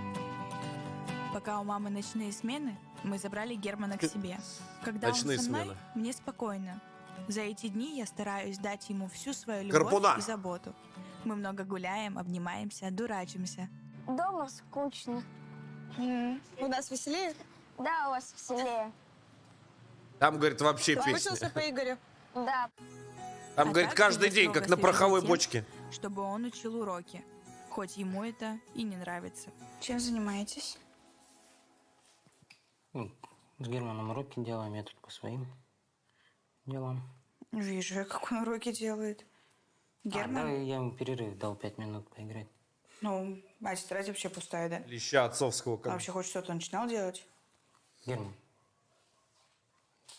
Пока у мамы ночные смены, мы забрали Германа к себе. Когда Ночные он со мной, смены. мне спокойно. За эти дни я стараюсь дать ему всю свою любовь Гарпуна. и заботу. Мы много гуляем, обнимаемся, дурачимся. Дома скучно. У нас веселее? Да, у вас веселее. Там, говорит, вообще Ты песня. соскучился по Игорю? Да. Там, А говорит, также каждый я день, строго как на слежу пороховой за тем, бочке. чтобы он учил уроки, хоть ему это и не нравится. Чем занимаетесь? Ну, с Германом уроки делаем, я тут по своим делам. Вижу, как он уроки делает. Герман? Да, я ему перерыв дал 5 минут поиграть. Ну, а тетрадь вообще пустая, да? Леща отцовского. А Как... вообще хоть что-то начинал делать? Герман,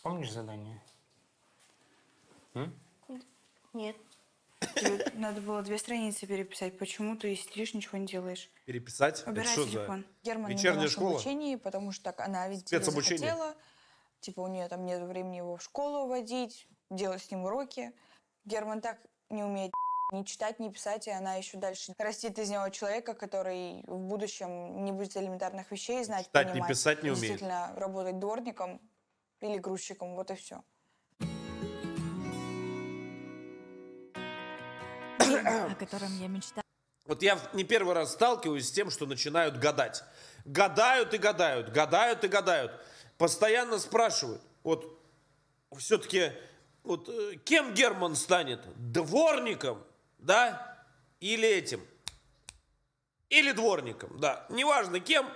помнишь задание? Нет. Тебе надо было 2 страницы переписать. Почему ты сидишь, ничего не делаешь? Переписать? Это Убирай что телефон. за Герман на вечерняя домашнем школа? обучении, потому что так она, видите ли, Спецобучение? захотела. Типа у нее там нет времени его в школу водить, делать с ним уроки. Герман так не умеет ни читать, ни писать, и она еще дальше растит из него человека, который в будущем не будет элементарных вещей знать, Читать, понимать. ни писать не умеет. Действительно работать дворником или грузчиком, вот и все. О котором я мечтала. Вот я не первый раз сталкиваюсь с тем, что начинают гадать. Гадают и гадают, гадают и гадают. Постоянно спрашивают. Вот все-таки, вот кем Герман станет? Дворником, да? Или этим? Или дворником, да. Неважно кем.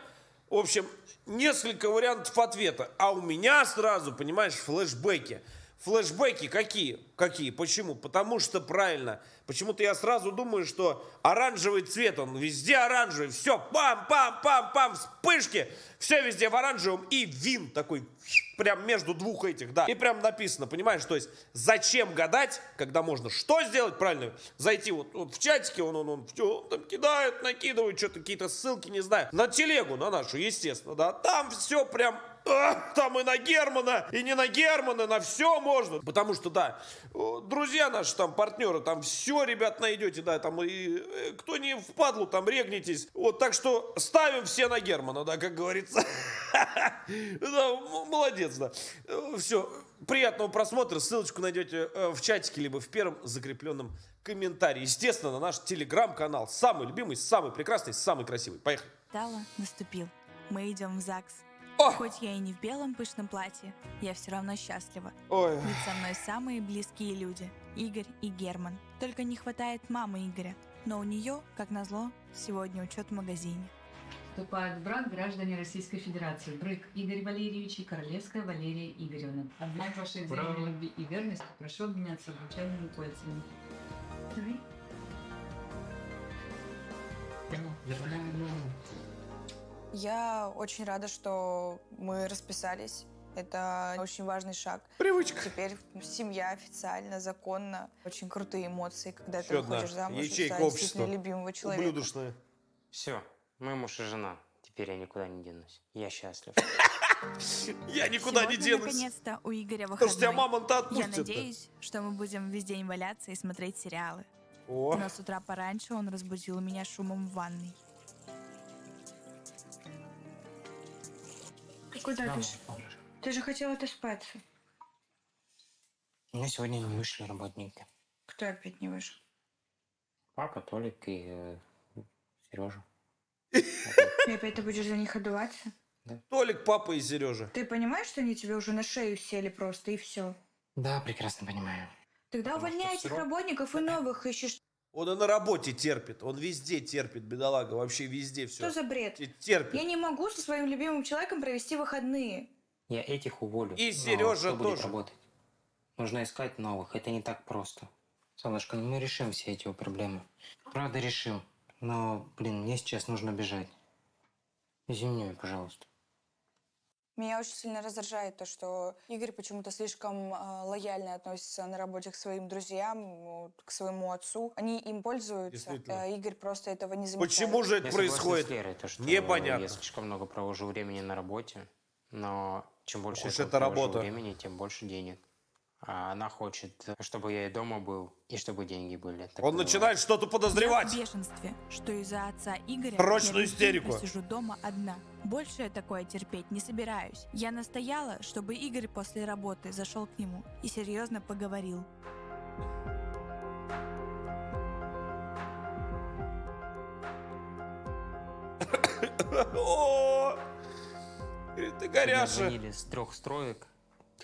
В общем, несколько вариантов ответа. А у меня сразу, понимаешь, флешбеки. Флэшбэки какие? Какие? Почему? Потому что, правильно, почему-то я сразу думаю, что оранжевый цвет, он везде оранжевый, все, пам-пам-пам-пам, вспышки, все везде в оранжевом, и вин такой, прям между двух этих, да. И прям написано, понимаешь, то есть, зачем гадать, когда можно что сделать, правильно? Зайти вот в чатике, он там кидает, накидывает, что-то, какие-то ссылки, не знаю, на телегу, на нашу, естественно, да, там все прям... Там и на Германа, и не на Германа, на все можно. Потому что, да, друзья наши, там, партнеры, там все, ребят, найдете, да, там, и кто не впадлу, там, регнитесь. Вот, так что ставим все на Германа, да, как говорится. Да, молодец, да. Все, приятного просмотра, ссылочку найдете в чатике, либо в первом закрепленном комментарии. Естественно, на наш телеграм-канал. Самый любимый, самый прекрасный, самый красивый. Поехали. Наступил. Мы идем в ЗАГС. О! Хоть я и не в белом пышном платье, я все равно счастлива. Ой. Ведь со мной самые близкие люди – Игорь и Герман. Только не хватает мамы Игоря. Но у нее, как назло, сегодня учет в магазине. Вступают в брак граждане Российской Федерации. Брык Игорь Валерьевич и Королевская Валерия Игоревна. В знак вашей взаимной любви и верности прошу обменяться обручальными кольцами. Давай. Я очень рада, что мы расписались. Это очень важный шаг. Привычка. Теперь семья официально, законно. Очень крутые эмоции, когда Еще ты одна выходишь замуж ячейка за действительно общества. любимого человека. Ублюдочная. Все, мы муж и жена. Теперь я никуда не денусь. Я счастлив. Я никуда не Сегодня, денусь. наконец-то, у Игоря Потому что тебя выходной. мама-то Я отпустит-то. надеюсь, что мы будем весь день валяться и смотреть сериалы. О. Но с утра пораньше он разбудил меня шумом в ванной. Ты куда ты? Ты же хотел отоспаться. У меня сегодня не вышли работники. Кто опять не вышел? Папа, Толик и Сережа. И опять ты будешь за них отдуваться? Толик, папа и Сережа. Ты понимаешь, что они тебе уже на шею сели просто, и все? Да, прекрасно понимаю. Тогда увольняй этих работников и новых ищешь. Он и на работе терпит, он везде терпит, бедолага, вообще везде все. Что за бред? Терпит. Я не могу со своим любимым человеком провести выходные. Я этих уволю. И но Сережа кто будет тоже. работать? Нужно искать новых. Это не так просто. Солнышко, мы решим все эти проблемы. Правда, решим. Но, блин, мне сейчас нужно бежать. Извини меня, пожалуйста. Меня очень сильно раздражает то, что Игорь почему-то слишком лояльно относится на работе к своим друзьям, к своему отцу. Они им пользуются, а Игорь просто этого не замечает. Почему же это Я согласен происходит? с Лерой, то, что Непонятно. Я слишком много провожу времени на работе, но чем больше Уж я это провожу работа. времени, тем больше денег. А она хочет, чтобы я и дома был, и чтобы деньги были. Так Он бывает. начинает что-то подозревать. Я в бешенстве, что из-за отца Игоря Срочную я весь день истерику. просижу дома одна. Больше я такое терпеть не собираюсь. Я настояла, чтобы Игорь после работы зашел к нему и серьезно поговорил. О, ты Мне горяша. звонили с 3 строек.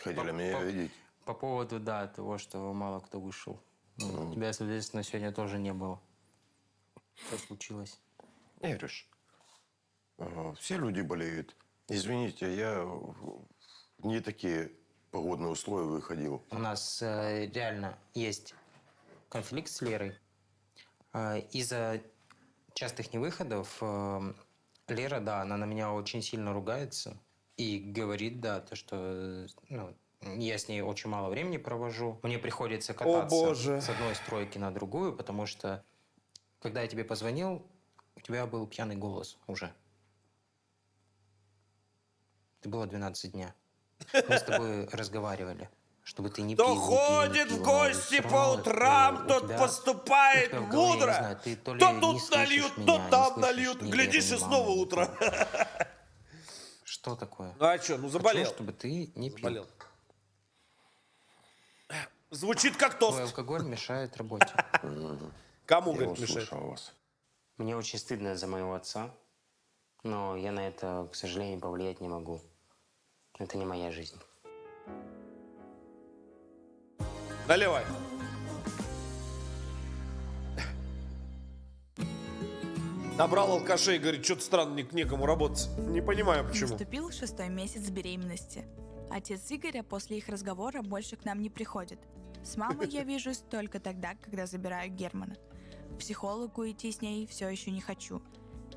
Хотели меня видеть. По поводу, да, того, что мало кто вышел. Ну, тебя, соответственно, сегодня тоже не было. Что случилось? Ириш, все люди болеют. Извините, я в не такие погодные условия выходил. У нас реально есть конфликт с Лерой. Из-за частых невыходов Лера, да, она на меня очень сильно ругается и говорит, да, то, что ну, я с ней очень мало времени провожу. Мне приходится кататься с одной стройки на другую, потому что, когда я тебе позвонил, у тебя был пьяный голос уже. Это было 12 дня. Мы с тобой разговаривали, чтобы ты не пил. Кто ходит в гости по утрам, тот поступает мудро. То тут нальют, то там нальют. Глядишь, и снова утро. Что такое? Ну а что, ну заболел. Хочу, чтобы ты не пил. Заболел. Звучит как тост. Твой алкоголь мешает работе. Кому, говорит, мешает? Мне очень стыдно за моего отца, но я на это, к сожалению, повлиять не могу. Это не моя жизнь. Наливай. Набрал алкашей, говорит, что-то странно, некому работать. Не понимаю, почему. Наступил 6-й месяц беременности. Отец Игоря после их разговора больше к нам не приходит. С мамой я вижусь только тогда, когда забираю Германа. К психологу идти с ней все еще не хочу.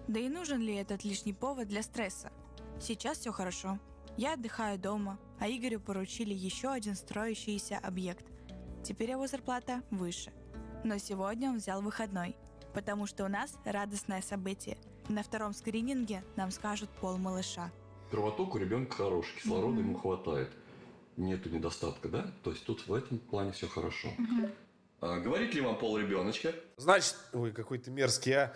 Да и нужен ли этот лишний повод для стресса? Сейчас все хорошо. Я отдыхаю дома, а Игорю поручили еще один строящийся объект. Теперь его зарплата выше. Но сегодня он взял выходной, потому что у нас радостное событие. На втором скрининге нам скажут пол малыша. Кровоток у ребенка хороший, кислорода ему хватает. Нету недостатка, да? То есть тут в этом плане все хорошо. Говорит ли вам пол ребеночка? Значит, ой, какой ты мерзкий,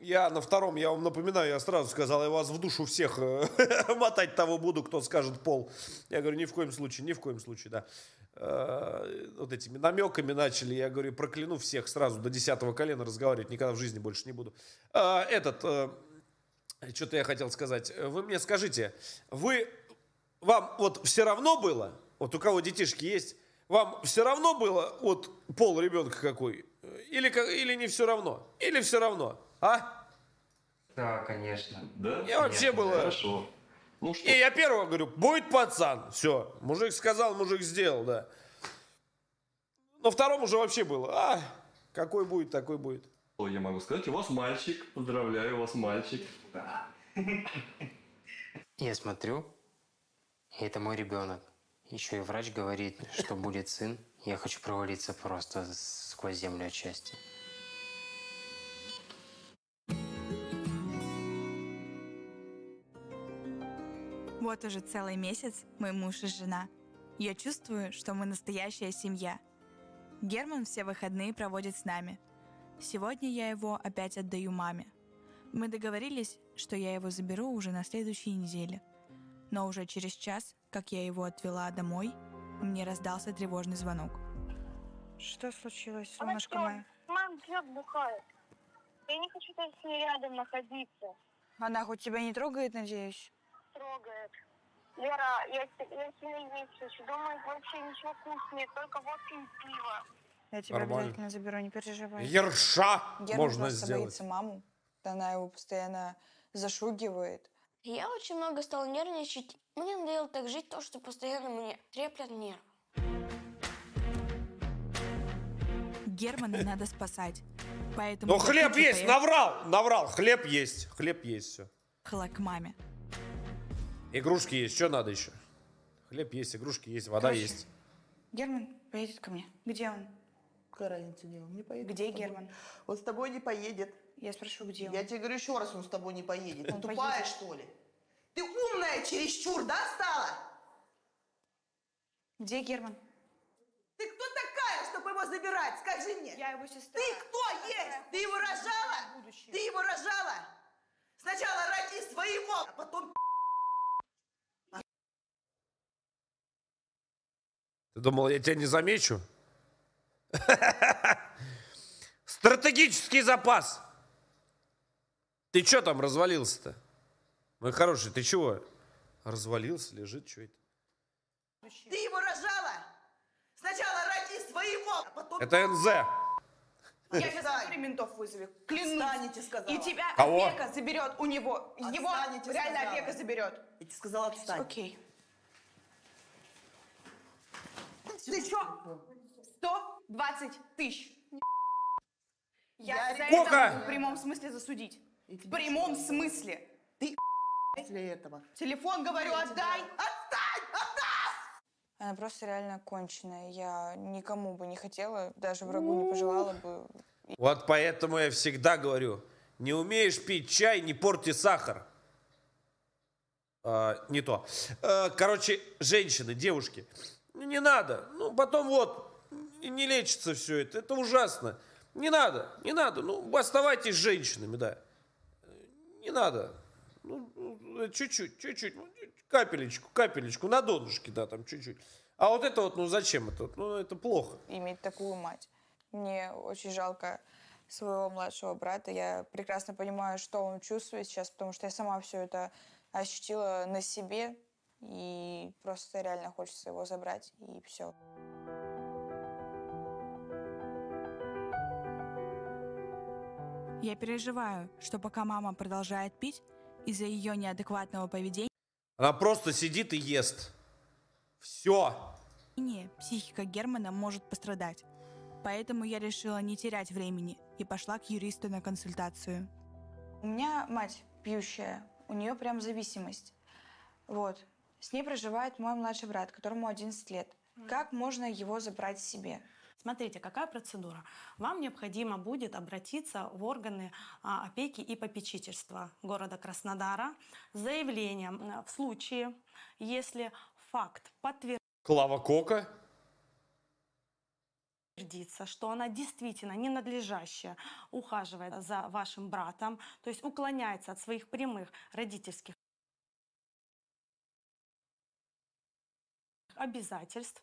я на втором, я вам напоминаю, я сразу сказал, я вас в душу всех мотать того буду, кто скажет пол. Я говорю, ни в коем случае, да. Вот этими намеками начали, я говорю, прокляну всех сразу до 10-го колена, разговаривать никогда в жизни больше не буду. Что-то я хотел сказать. Вы мне скажите, вам вот все равно было, вот у кого детишки есть, вам все равно было вот пол ребенка какой? Или не все равно? Или все равно? А? Да, конечно. Да? Я вообще было... Хорошо. Ну что? И я первого говорю, будет пацан. Все, мужик сказал, мужик сделал, да. Но втором уже вообще было. Какой будет, такой будет. Я могу сказать, у вас мальчик. Поздравляю, у вас мальчик. Да. Я смотрю, и это мой ребенок. Еще и врач говорит, что будет сын. Я хочу провалиться просто сквозь землю от счастья. Вот уже целый месяц мой муж и жена. Я чувствую, что мы настоящая семья. Герман все выходные проводит с нами. Сегодня я его опять отдаю маме. Мы договорились, что я его заберу уже на следующей неделе. Но уже через час, как я его отвела домой, мне раздался тревожный звонок. Что случилось, солнышко мое? Мам пьет, бухает. Я не хочу даже с ней рядом находиться. Она хоть тебя не трогает, надеюсь? Трогает. Лера, я сильно есть хочу. Дома вообще ничего вкусного нет, только водка и пиво. Я тебя Нормально. обязательно заберу, не переживай. Ерша Герман можно просто сделать. боится маму. Она его постоянно зашугивает. Я очень много стала нервничать. Мне надоело так жить, то, что постоянно мне треплет нервы. Германа надо спасать. Поэтому Ну хлеб есть, наврал, хлеб есть, все. Поехала к маме. Игрушки есть, что надо еще? Хлеб есть, игрушки есть, вода Короче, есть. Герман поедет ко мне. Где он? Какая разница, где он? Не поедет. Где с тобой. Герман? Он с тобой не поедет. Я спрошу, где он? Я тебе говорю еще раз, он с тобой не поедет. Он Ты тупая, поедет. что ли? Ты умная чересчур, да, стала? Где Герман? Ты кто такая, чтобы его забирать? Скажи мне. Я его сестра. Ты кто есть? Ты его рожала? Ты его рожала? Сначала роди своего, а потом... Ты думал, я тебя не замечу? Стратегический запас. Ты что там развалился-то? Мой хороший, ты чего? Развалился, лежит, что это? Ты его рожала? Сначала роди своего, а потом... Это НЗ. Я сейчас ментов вызову. Клянусь. Отстанете, сказала. И тебя Кого? опека заберет у него. Его Отстанете, реально сказала. опека заберет. Я тебе сказала, отстань. Окей. Ты что? 120 тысяч. Я за Сколько? это могу в прямом смысле засудить. В прямом смысле. Ты после этого. Телефон, говорю, отдай. Отстань! Отдай! Она просто реально конченая. Я никому бы не хотела, даже врагу не пожелала бы. Вот поэтому я всегда говорю, не умеешь пить чай, не порти сахар. Не то. Короче, женщины, девушки, ну не надо. Ну потом вот, и не лечится все это. Это ужасно. Не надо. Ну, оставайтесь женщинами, да. Не надо. Ну, чуть-чуть. Капелечку, на донышке, да, там чуть-чуть. А вот это вот, ну зачем это? Ну, это плохо. Иметь такую мать. Мне очень жалко своего младшего брата. Я прекрасно понимаю, что он чувствует сейчас, потому что я сама все это ощутила на себе. И просто реально хочется его забрать, и все. Я переживаю, что пока мама продолжает пить, из-за ее неадекватного поведения Она просто сидит и ест. Все. Психика Германа может пострадать. Поэтому я решила не терять времени и пошла к юристу на консультацию. У меня мать пьющая, у нее прям зависимость. Вот. С ней проживает мой младший брат, которому 11 лет. Как можно его забрать себе? Смотрите, какая процедура. Вам необходимо будет обратиться в органы опеки и попечительства города Краснодара с заявлением в случае, если факт Клава Кока. подтвердится, что она действительно ненадлежаще ухаживает за вашим братом, то есть уклоняется от своих прямых родительских обязательств,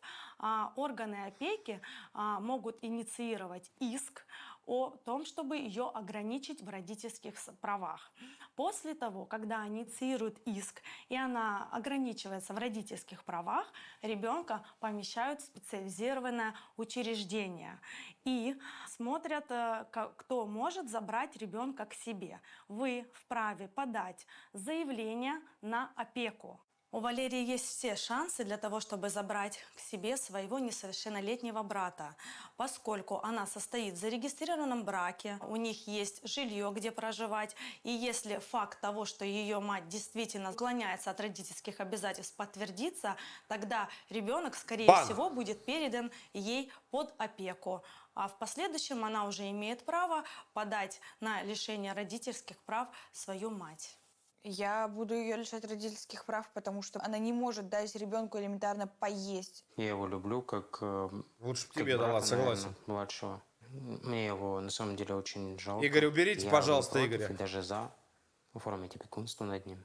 органы опеки могут инициировать иск о том, чтобы ее ограничить в родительских правах. После того, когда инициируют иск и она ограничивается в родительских правах, ребенка помещают в специализированное учреждение и смотрят, кто может забрать ребенка к себе. Вы вправе подать заявление на опеку. У Валерии есть все шансы для того, чтобы забрать к себе своего несовершеннолетнего брата, поскольку она состоит в зарегистрированном браке, у них есть жилье, где проживать, и если факт того, что ее мать действительно уклоняется от родительских обязательств, подтвердится, тогда ребенок, скорее всего, будет передан ей под опеку. А в последующем она уже имеет право подать на лишение родительских прав свою мать. Я буду ее лишать родительских прав, потому что она не может дать ребенку элементарно поесть. Я его люблю как... Лучше бы тебе дала, согласен. Младшего. Мне его на самом деле очень жалко. Игорь, уберите, я пожалуйста, против, Игоря. И даже за. Оформите опекунство над ним.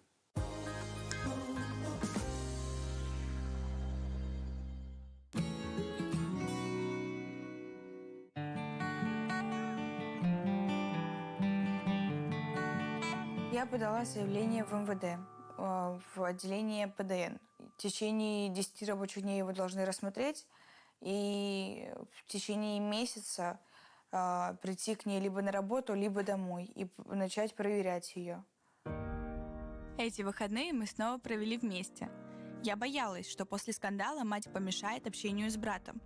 Я подала заявление в МВД, в отделение ПДН. В течение 10 рабочих дней его должны рассмотреть, и в течение месяца прийти к ней либо на работу, либо домой и начать проверять ее. Эти выходные мы снова провели вместе. Я боялась, что после скандала мать помешает общению с братом.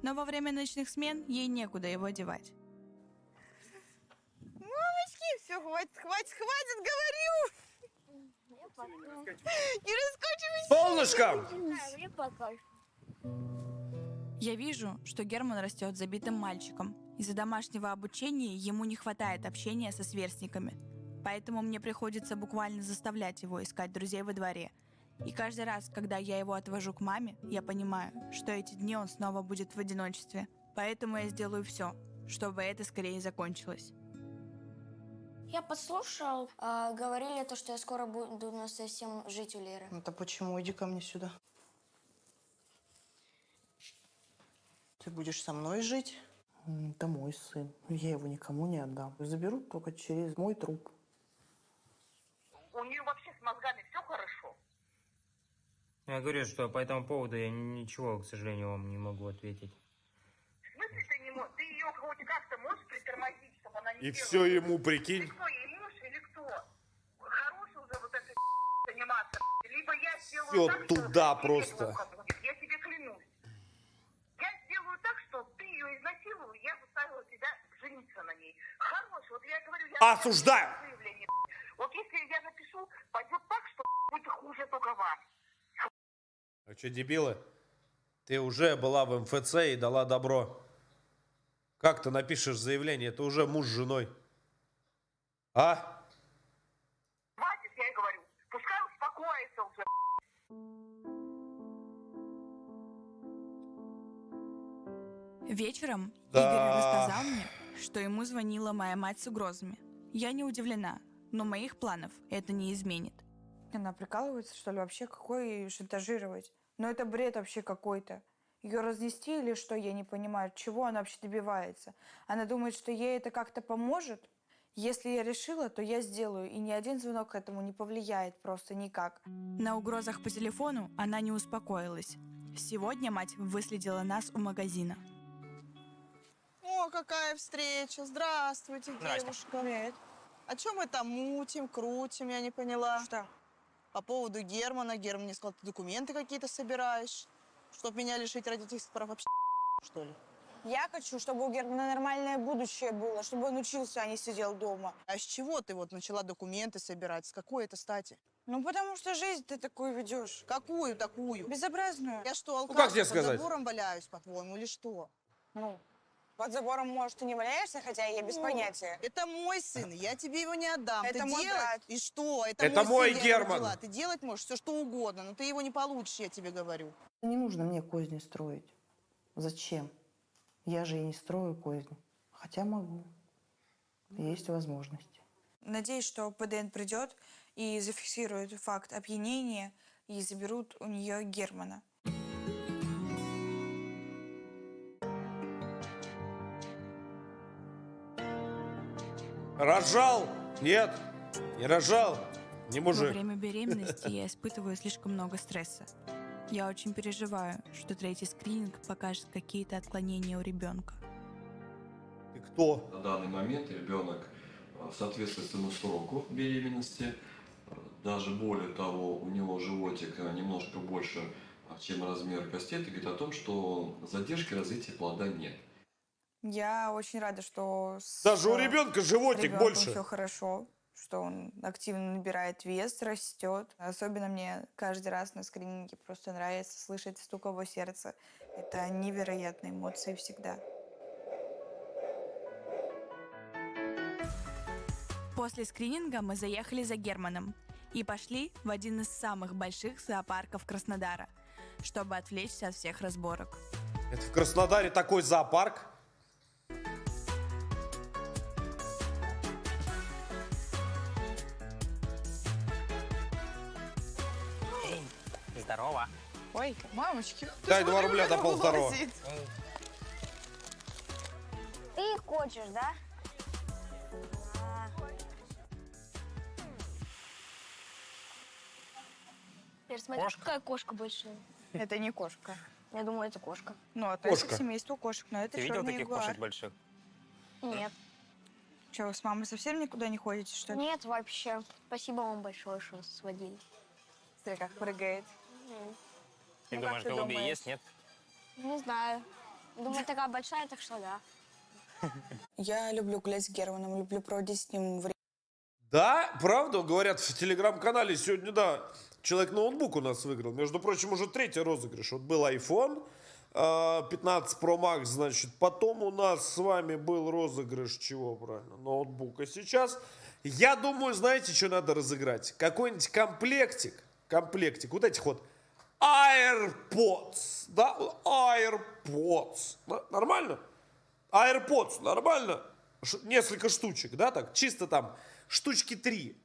Но во время ночных смен ей некуда его девать. Мамочки, все, хватит, говорю! Не раскачивайся! Солнышко! Я вижу, что Герман растет забитым мальчиком. Из-за домашнего обучения ему не хватает общения со сверстниками. Поэтому мне приходится буквально заставлять его искать друзей во дворе. И каждый раз, когда я его отвожу к маме, я понимаю, что эти дни он снова будет в одиночестве. Поэтому я сделаю все, чтобы это скорее закончилось. Я подслушал, говорили то, что я скоро буду совсем жить у Леры. Это почему? Иди ко мне сюда. Ты будешь со мной жить? Это мой сын. Я его никому не отдам. Заберут только через мой труп. У нее вообще с мозгами все хорошо. Я говорю, что по этому поводу я ничего, к сожалению, вам не могу ответить. В смысле ты не можешь? Ты ее хоть как-то можешь притормозить, чтобы она не И делала? все ему, прикинь. Ты кто, ей муж или кто? Хороший уже вот этой заниматься. Либо я сделаю Все так, туда что просто. будет. Я тебе клянусь. Я сделаю так, что ты ее изнасиловал, я заставила тебя жениться на ней. Хороший, вот я говорю, я... Осуждаю! Заявление. Вот если я напишу, пойдет так, что будет хуже только вас. А что, дебилы? Ты уже была в МФЦ и дала добро. Как ты напишешь заявление? Это уже муж с женой. А? Хватит, я и говорю. Пускай успокоится уже. Вечером Игорь рассказал мне, что ему звонила моя мать с угрозами. Я не удивлена, но моих планов это не изменит. Она прикалывается, что ли, вообще? Какой шантажировать? Ну это бред вообще какой-то. Ее разнести или что, я не понимаю. Чего она вообще добивается? Она думает, что ей это как-то поможет? Если я решила, то я сделаю, и ни один звонок к этому не повлияет просто никак. На угрозах по телефону она не успокоилась. Сегодня мать выследила нас у магазина. О, какая встреча! Здравствуйте, Здрасте. девушка. Привет. А что мы там мутим, крутим, я не поняла. Что? По поводу Германа. Герман мне сказал, ты документы какие-то собираешь, чтобы меня лишить родительских прав вообще, что ли? Я хочу, чтобы у Германа нормальное будущее было, чтобы он учился, а не сидел дома. А с чего ты вот начала документы собирать? С какой это стати? Ну, потому что жизнь ты такую ведешь. Какую такую? Безобразную. Я что, Ну, как тебе под сказать? забором валяюсь, по-твоему, или что? Ну, под забором, может, ты не валяешься, хотя я без понятия. Это мой сын, я тебе его не отдам. Это ты мой делать? брат. И что? Это мой сын, я его Герман. родила. Ты делать можешь все, что угодно, но ты его не получишь, я тебе говорю. Не нужно мне козни строить. Зачем? Я же и не строю козни. Хотя могу. Есть возможности. Надеюсь, что ПДН придет и зафиксирует факт опьянения и заберут у нее Германа. Рожал? Нет, не рожал. Не Во мужик. время беременности я испытываю слишком много стресса. Я очень переживаю, что третий скрининг покажет какие-то отклонения у ребенка. Ты кто? На данный момент ребенок соответствует своему сроку беременности. Даже более того, у него животик немножко больше, чем размер костей. Это говорит о том, что задержки развития плода нет. Я очень рада, что Даже у ребенка животик больше. все хорошо, что он активно набирает вес, растет. Особенно мне каждый раз на скрининге просто нравится слышать стук его сердца. Это невероятные эмоции всегда. После скрининга мы заехали за Германом и пошли в один из самых больших зоопарков Краснодара, чтобы отвлечься от всех разборок. Это в Краснодаре такой зоопарк? Здорово. Ой, мамочки. Дай 2 рубля до полвторого. Ты их хочешь, да? Теперь смотри, какая кошка большая. Это не кошка. Я думаю, это кошка. Ну, относится к семейству кошек, но это Ты видел черный таких ягуар. кошек больших? Нет. Что, вы с мамой совсем никуда не ходите, что ли? Нет, вообще. Спасибо вам большое, что сводили. Смотри, как прыгает. Ты Ну, думаешь, как ты голуби думаешь? есть, нет? Не знаю. Думаю, такая большая, так что да. Я люблю гулять с Германом, люблю проводить с ним время. Да, правда, говорят в телеграм-канале сегодня, да, человек ноутбук у нас выиграл. Между прочим, уже 3-й розыгрыш. Вот был iPhone 15 Pro Max, значит. Потом у нас с вами был розыгрыш чего, правильно, ноутбука. Сейчас, я думаю, знаете, что надо разыграть? Какой-нибудь комплектик, вот этих вот AirPods, да, AirPods, да? Нормально? AirPods, нормально? Несколько штучек, да, так, чисто там, штучки 3.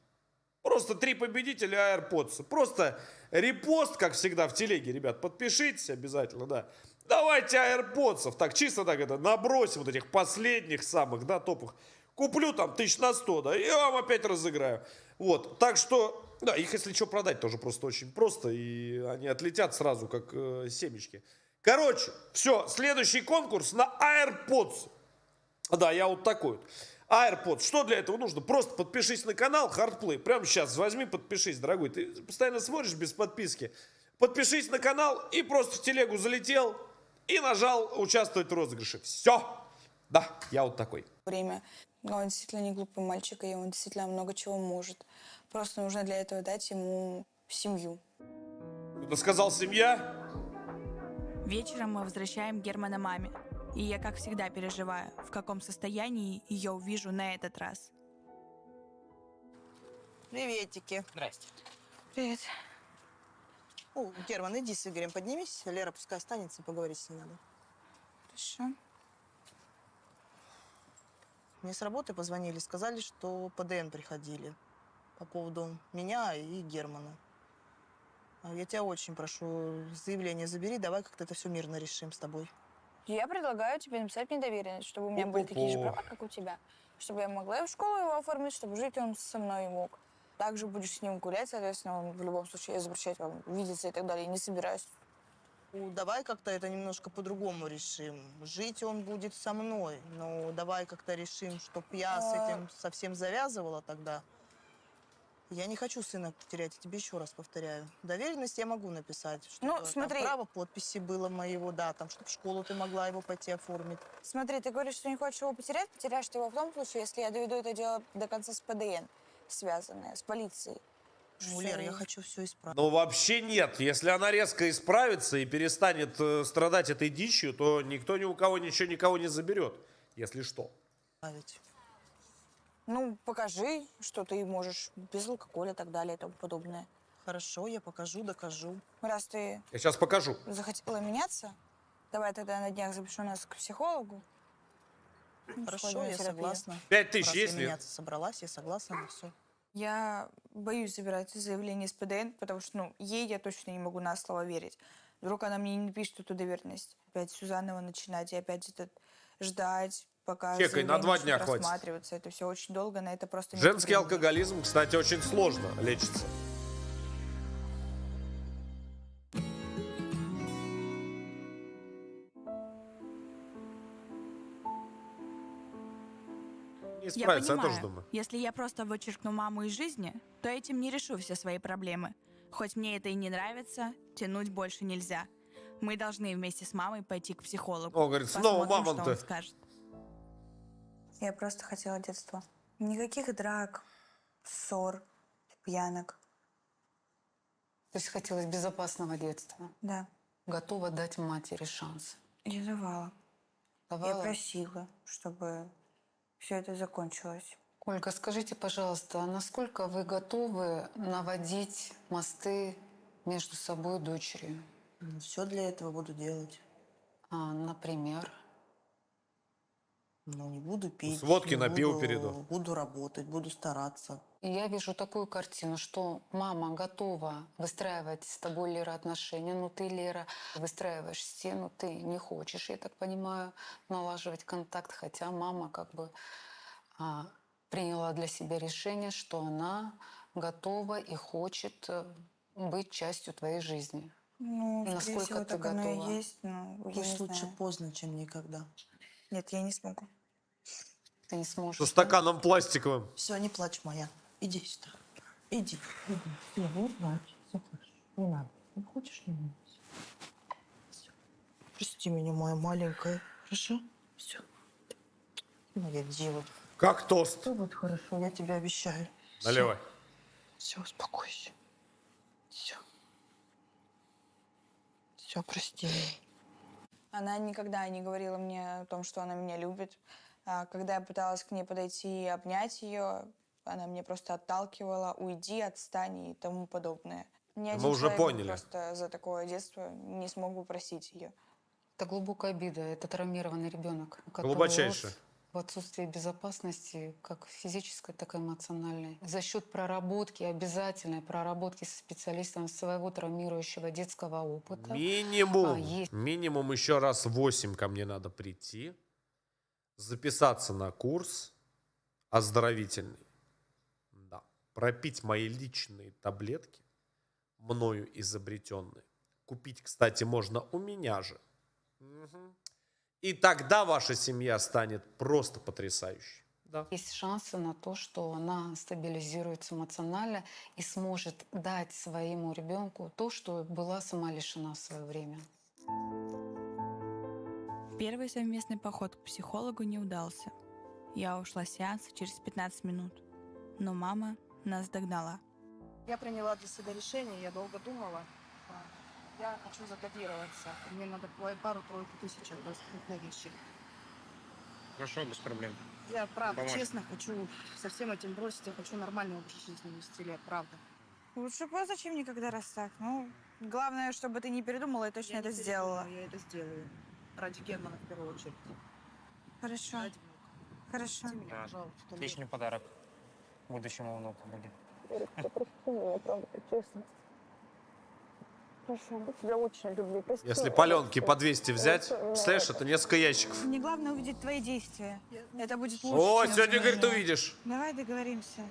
Просто 3 победителя AirPods. Просто репост, как всегда, в телеге, ребят, подпишитесь обязательно, да. Давайте AirPods, так, чисто так это, набросим вот этих последних самых, да, топовых. Куплю там 1100, да, и вам опять разыграю. Вот, так что, да, их, если что, продать тоже просто очень просто, и они отлетят сразу, как семечки. Короче, все, следующий конкурс на AirPods. Да, я вот такой вот. AirPods. Что для этого нужно? Просто подпишись на канал Hardplay. Прямо сейчас возьми, подпишись, дорогой. Ты постоянно смотришь без подписки. Подпишись на канал и просто в телегу залетел и нажал участвовать в розыгрыше. Все. Да, я вот такой. Время. Но он действительно не глупый мальчик, и он действительно много чего может. Просто нужно для этого дать ему семью. Кто-то сказал семья? Вечером мы возвращаем Германа маме. И я, как всегда, переживаю, в каком состоянии ее увижу на этот раз. Приветики. Здрасте. Привет. О, Герман, иди с Игорем поднимись. Лера пускай останется, поговорить с ней надо. Хорошо. Мне с работы позвонили, сказали, что ПДН приходили по поводу меня и Германа. Я тебя очень прошу, заявление забери, давай как-то это все мирно решим с тобой. Я предлагаю тебе написать мне доверенность, чтобы у меня были такие же права, как у тебя. Чтобы я могла и в школу его оформить, чтобы жить он со мной мог. Также будешь с ним гулять, соответственно, он в любом случае я запрещать вам видеться и так далее. Не собираюсь. Ну, давай как-то это немножко по-другому решим. Жить он будет со мной, но давай как-то решим, чтоб я с этим совсем завязывала тогда. Я не хочу сына потерять, я тебе еще раз повторяю. Доверенность я могу написать, чтобы Ну, смотри. там право подписи было моего, да, там, чтобы в школу ты могла его пойти оформить. Смотри, ты говоришь, что не хочешь его потерять, потеряешь ты его в том случае, если я доведу это дело до конца с ПДН, связанное с полицией. Ну, Лер, я хочу все исправить. Ну, вообще нет. Если она резко исправится и перестанет страдать этой дичью, то никто ни у кого ничего никого не заберет, если что. Ну, покажи, что ты можешь без алкоголя и так далее и тому подобное. Хорошо, я покажу, докажу. Раз ты Я сейчас покажу. захотела меняться, давай тогда на днях запишу нас к психологу. Хорошо, Сходим на я терапию. согласна. 5000 Раз есть я ли? меняться собралась, я согласна на все. Я боюсь забирать заявление с ПДН, потому что, ну, ей я точно не могу на слово верить. Вдруг она мне не напишет эту доверенность. Опять все заново начинать и опять это ждать, пока Чекай, на 2 заявление дня начнет хватит. рассматриваться. Это все очень долго, на это просто нет Женский времени. алкоголизм, кстати, очень сложно лечится. Не Я справится, я понимаю, тоже думаю. если я просто вычеркну маму из жизни, то этим не решу все свои проблемы. Хоть мне это и не нравится, тянуть больше нельзя. Мы должны вместе с мамой пойти к психологу. О, говорит, снова Посмотрим, что мамонты. он скажет. Я просто хотела детства. Никаких драк, ссор, пьянок. То есть хотелось безопасного детства? Да. Готова дать матери шанс? Я давала. Давала? Я просила, чтобы все это закончилось. Ольга, скажите, пожалуйста, а насколько вы готовы наводить мосты между собой и дочерью? Все для этого буду делать. Например? Ну, не буду пить. Водки не на пиво буду- перейду. Буду работать, буду стараться. И я вижу такую картину, что мама готова выстраивать с тобой, Лера, отношения, но ты, Лера, выстраиваешь стену, ты не хочешь, я так понимаю, налаживать контакт, хотя мама как бы приняла для себя решение, что она готова и хочет быть частью твоей жизни. Ну, скорее Насколько всего, ты так оно готова? и есть, но я Пусть не лучше знаю. поздно, чем никогда. Нет, я не смогу. Ты не сможешь. Со стаканом пластиковым. Все, не плачь, моя. Иди сюда. Иди. Все, не плачь. Все хорошо. Не надо. Не хочешь, не надо. Все. Прости меня, моя маленькая. Хорошо? Все. Моя девочка. Как тост. Все будет хорошо, я тебе обещаю. Наливай. Все, успокойся. Все. Все, прости меня. Она никогда не говорила мне о том, что она меня любит. А когда я пыталась к ней подойти и обнять ее, она мне просто отталкивала: уйди, отстань и тому подобное. Ни один Мы уже человек бы поняли. просто за такое детство не смог бы простить ее. Это глубокая обида, это травмированный ребенок, который Глубочайшая. рос в отсутствии безопасности, как физической, так и эмоциональной. За счет проработки, обязательной проработки со специалистом своего травмирующего детского опыта. Минимум. Есть. Минимум еще раз 8 ко мне надо прийти. Записаться на курс оздоровительный. Да. Пропить мои личные таблетки, мною изобретенные. Купить, кстати, можно у меня же. Мгм. И тогда ваша семья станет просто потрясающей. Да. Есть шансы на то, что она стабилизируется эмоционально и сможет дать своему ребенку то, что была сама лишена в свое время. Первый совместный поход к психологу не удался. Я ушла с сеанса через 15 минут. Но мама нас догнала. Я приняла для себя решение, я долго думала. Я хочу закодироваться. Мне надо пару-тройку тысяч отдать на вещи. Хорошо, без проблем. Я правда, Поможем. честно, хочу со всем этим бросить. Я хочу нормальный образ жизни вести, Лер, правда. Лучше поздно, чем никогда, раз так. Ну, главное, чтобы ты не передумала и точно Я это не сделала. передумала, я это сделаю. Ради Германа в первую очередь. Хорошо. Ради Хорошо. меня, пожалуйста. Отличный подарок будущему внуку будет. Прости меня, правда, честно. Прошу, я тебя очень люблю. Прости Если меня, паленки пожалуйста. по 200 взять, представляешь, это несколько ящиков. Мне главное увидеть твои действия. Это будет лучше. О, чем сегодня, мои. говорит, увидишь. Давай договоримся.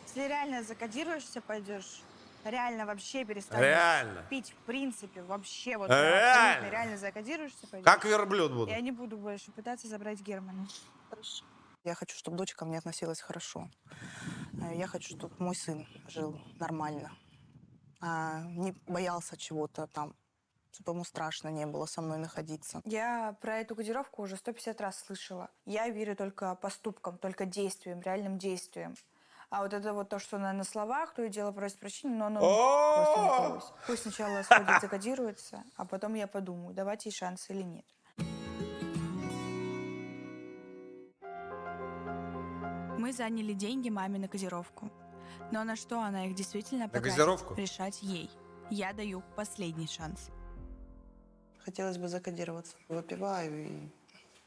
Если реально закодируешься, пойдешь, реально вообще перестанешь Реально. пить, в принципе, вообще вот Реально. абсолютно реально закодируешься, пойдешь. Как верблюд буду. Я не буду больше пытаться забрать Германа. Я хочу, чтобы дочь ко мне относилась хорошо. Я хочу, чтобы мой сын жил нормально, не боялся чего-то там, чтобы ему страшно не было со мной находиться. Я про эту кодировку уже 150 раз слышала. Я верю только поступкам, только действиям, реальным действиям. А вот это вот то, что она на словах, то и дело просит прощения, но оно просто не удалось. Пусть сначала сходит, закодируется, а потом я подумаю, давать ей шанс или нет. Мы заняли деньги маме на кодировку. Но на что она их действительно потратит, решать ей. Я даю последний шанс. Хотелось бы закодироваться. Выпиваю и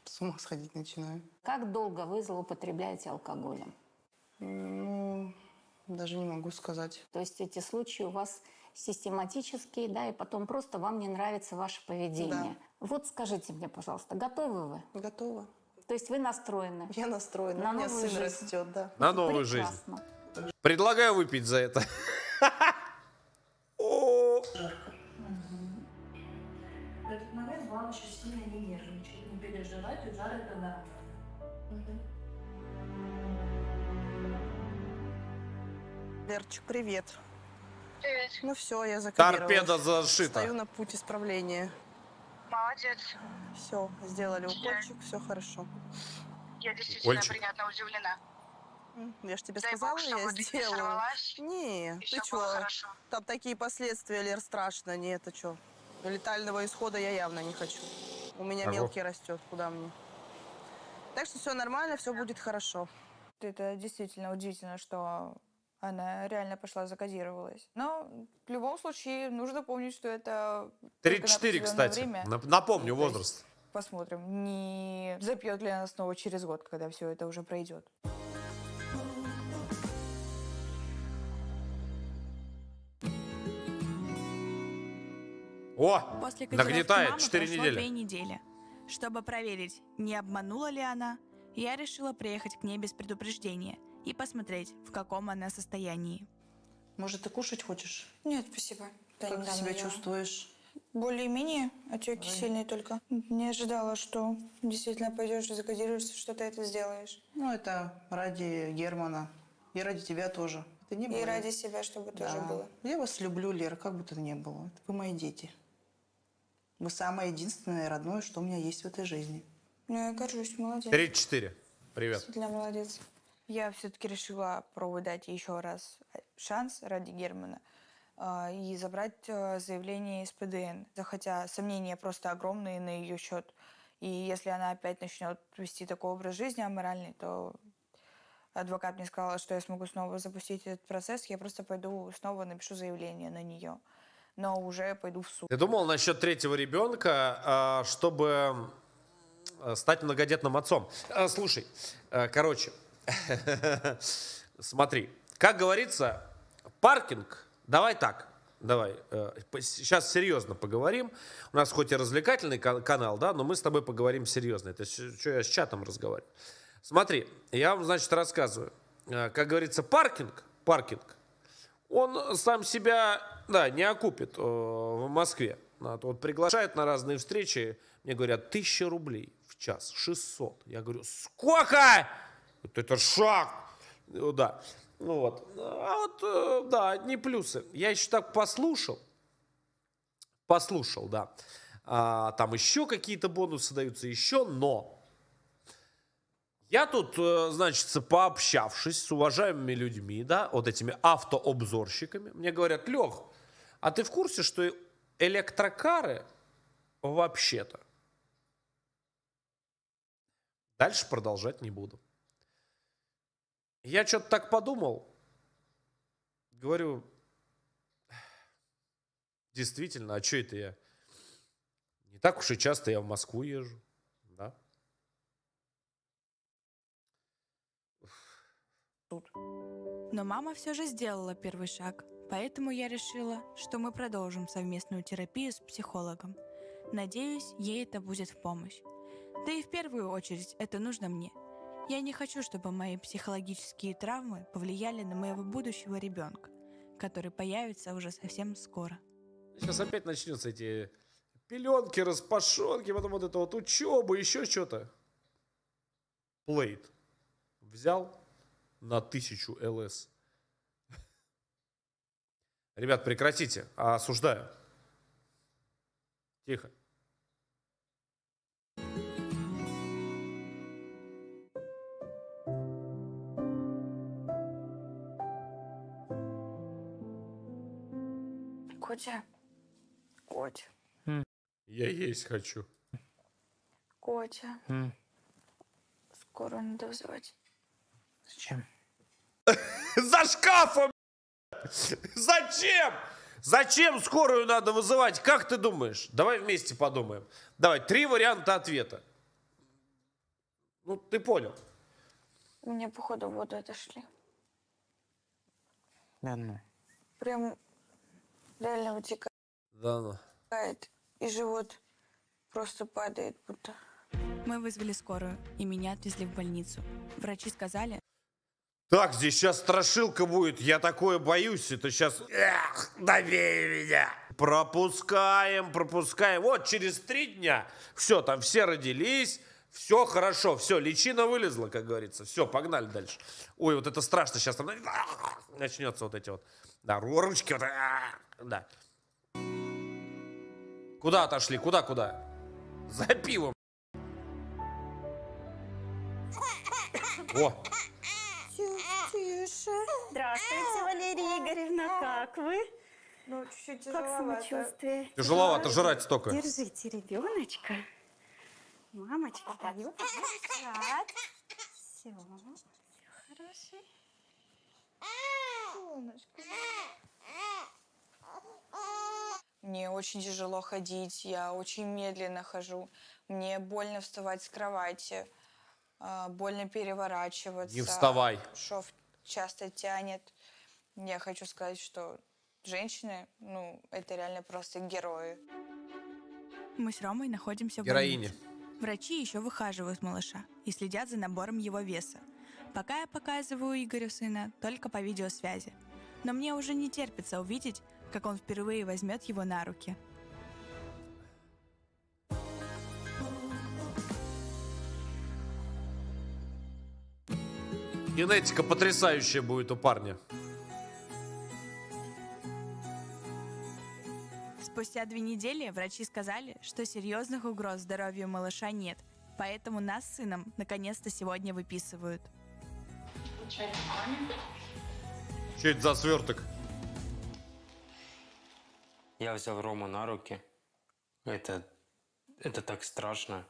с ума сходить начинаю. Как долго вы злоупотребляете алкоголем? Ну, даже не могу сказать. То есть эти случаи у вас систематические, да, и потом просто вам не нравится ваше поведение. Да. Вот скажите мне, пожалуйста, готовы вы? Готова. То есть вы настроены? Я настроена. На У меня новую сын жизнь. растет, да. На новую Прекрасно. жизнь. Предлагаю выпить за это. В этот момент главное еще сильно не нервничать, не переживать, и жар это нормально. Лерчик, привет. Привет. Ну все, я закодировалась. Торпеда зашита. Стою на путь исправления. Молодец. Все, сделали укольчик, все хорошо. Я действительно Укольчик. приятно удивлена. Я ж тебе Дай сказала, бог, чтобы я ты не сделаю. сорвалась, Не, и ты всё чё? было хорошо. Там такие последствия, Лер, страшно. Не, это что? Летального исхода я явно не хочу. У меня Ого. мелкий растет, куда мне. Так что все нормально, все будет хорошо. Это действительно удивительно, что она реально пошла закодировалась. Но в любом случае нужно помнить, что это только на 34, определенное кстати. время. Напомню То есть возраст. Посмотрим, не запьет ли она снова через год, когда все это уже пройдет. О, После кодировки нагнетает мамы 4 прошло недели. 2 недели. Чтобы проверить, не обманула ли она, я решила приехать к ней без предупреждения и посмотреть, в каком она состоянии. Может, ты кушать хочешь? Нет, спасибо. Да, Как ты недавно себя ела. чувствуешь? Более-менее, отеки сильные только. Не ожидала, что действительно пойдешь и закодируешься, что ты это сделаешь. Ну, это ради Германа. И ради тебя тоже. Это не И было. ради себя, чтобы тоже Да. было. Я вас люблю, Лера, как бы то ни было. Это вы мои дети. Вы самое единственное родное, что у меня есть в этой жизни. Ну, я горжусь, молодец. 34. Привет. Действительно молодец. Я все-таки решила пробовать дать еще раз шанс ради Германа и забрать заявление из ПДН. Хотя сомнения просто огромные на ее счет. И если она опять начнет вести такой образ жизни аморальный, то адвокат мне сказал, что я смогу снова запустить этот процесс. Я просто пойду снова напишу заявление на нее. Но уже пойду в суд. Ты думал насчет третьего ребенка, чтобы стать многодетным отцом? Слушай, короче, смотри, как говорится, паркинг, давай так, давай, сейчас серьезно поговорим. У нас хоть и развлекательный канал, да, но мы с тобой поговорим серьезно. Это что я с чатом разговариваю. Смотри, я вам, значит, рассказываю. Как говорится, паркинг, он сам себя, да, не окупит в Москве. Вот приглашают на разные встречи, мне говорят, 1000 рублей в час, 600. Я говорю, сколько? Это шаг. Да. Ну вот. А вот, да, одни плюсы. Я еще так послушал, да. Там еще какие-то бонусы даются, еще, но я тут, значит, пообщавшись с уважаемыми людьми, да, вот этими автообзорщиками, мне говорят, Лех, а ты в курсе, что электрокары вообще-то? Дальше продолжать не буду. Я что-то так подумал, говорю, действительно, а что это я? Не так уж и часто я в Москву езжу, да? Но мама все же сделала первый шаг, поэтому я решила, что мы продолжим совместную терапию с психологом. Надеюсь, ей это будет в помощь. Да и в первую очередь это нужно мне. Я не хочу, чтобы мои психологические травмы повлияли на моего будущего ребенка, который появится уже совсем скоро. Сейчас опять начнутся эти пеленки, распашонки, потом вот это вот учеба, еще что-то. Плейт. Взял, на 1000 ЛС. Ребят, прекратите. Осуждаю. Тихо. Котя. Котя. Я есть хочу. Котя. Скоро надо вызывать. Зачем? За шкафом! Зачем? Зачем скорую надо вызывать? Как ты думаешь? Давай вместе подумаем. Давай, 3 варианта ответа. Ну, ты понял. Мне, походу, в воду отошли. Да ну. Прям реально утекает. Да ну. И живот просто падает будто. Мы вызвали скорую, и меня отвезли в больницу. Врачи сказали... Так, здесь сейчас страшилка будет. Я такое боюсь. Это сейчас... Эх, добей меня. Пропускаем. Вот, через 3 дня. Все, там все родились. Все хорошо. Все, личина вылезла, как говорится. Все, погнали дальше. Ой, вот это страшно. Сейчас там начнется вот эти вот... Да, ручки. Вот, да. Куда отошли? Куда? За пивом. О! Тише. Здравствуйте, Валерия Игоревна. Как вы? Ну, чуть-чуть Как самочувствие? Тяжеловато жрать столько. Держите ребеночка. Мамочка дает. Все хорошо. Солнышко. Мне очень тяжело ходить, я очень медленно хожу. Мне больно вставать с кровати, больно переворачиваться. Не вставай. Шов часто тянет. Я хочу сказать, что женщины, ну, это реально просто герои. Мы с Ромой находимся в Героини. больнице. Врачи еще выхаживают малыша и следят за набором его веса. Пока я показываю Игорю сына только по видеосвязи. Но мне уже не терпится увидеть, как он впервые возьмет его на руки. Генетика потрясающая будет у парня. Спустя 2 недели врачи сказали, что серьезных угроз здоровью малыша нет, поэтому нас с сыном наконец-то сегодня выписывают. Что это за сверток? Я взял Рому на руки. Это так страшно.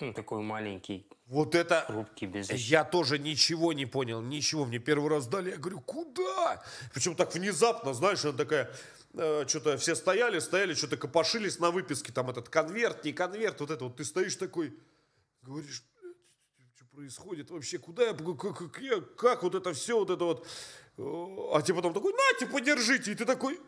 Он такой маленький. Вот это... Хрупкий, беззащитный. Я тоже ничего не понял. Ничего. Мне первый раз дали. Я говорю, куда? Причем так внезапно, знаешь, она такая... что-то все стояли, что-то копошились на выписке. Там этот конверт, не конверт. Вот это вот. Ты стоишь такой... Говоришь, что происходит вообще? Куда я? Как вот это все? Вот это вот... А тебе потом такой, нате, подержите. И ты такой...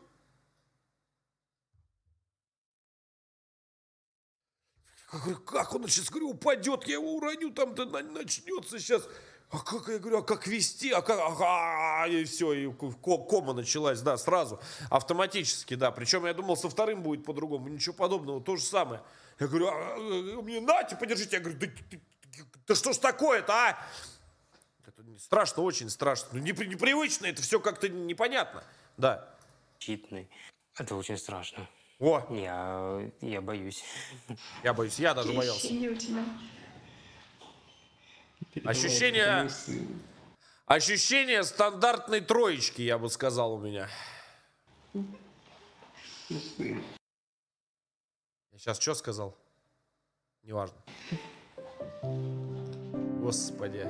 Как он сейчас, говорю, упадет, я его уроню, там-то начнется сейчас. А как, я говорю, а как вести? И все, и кома началась, да, сразу, автоматически, да. Причем я думал, со вторым будет по-другому, ничего подобного, то же самое. Я говорю, мне нате, подержите. Я говорю, да что ж такое-то, а? Это страшно, очень страшно. Ну, непривычно, это все как-то непонятно, да. Защитный. Это очень страшно. О! Я боюсь. Я боюсь, я даже боялся. У тебя. Ощущение стандартной троечки, я бы сказал, у меня. Я сейчас что сказал? Неважно. Господи.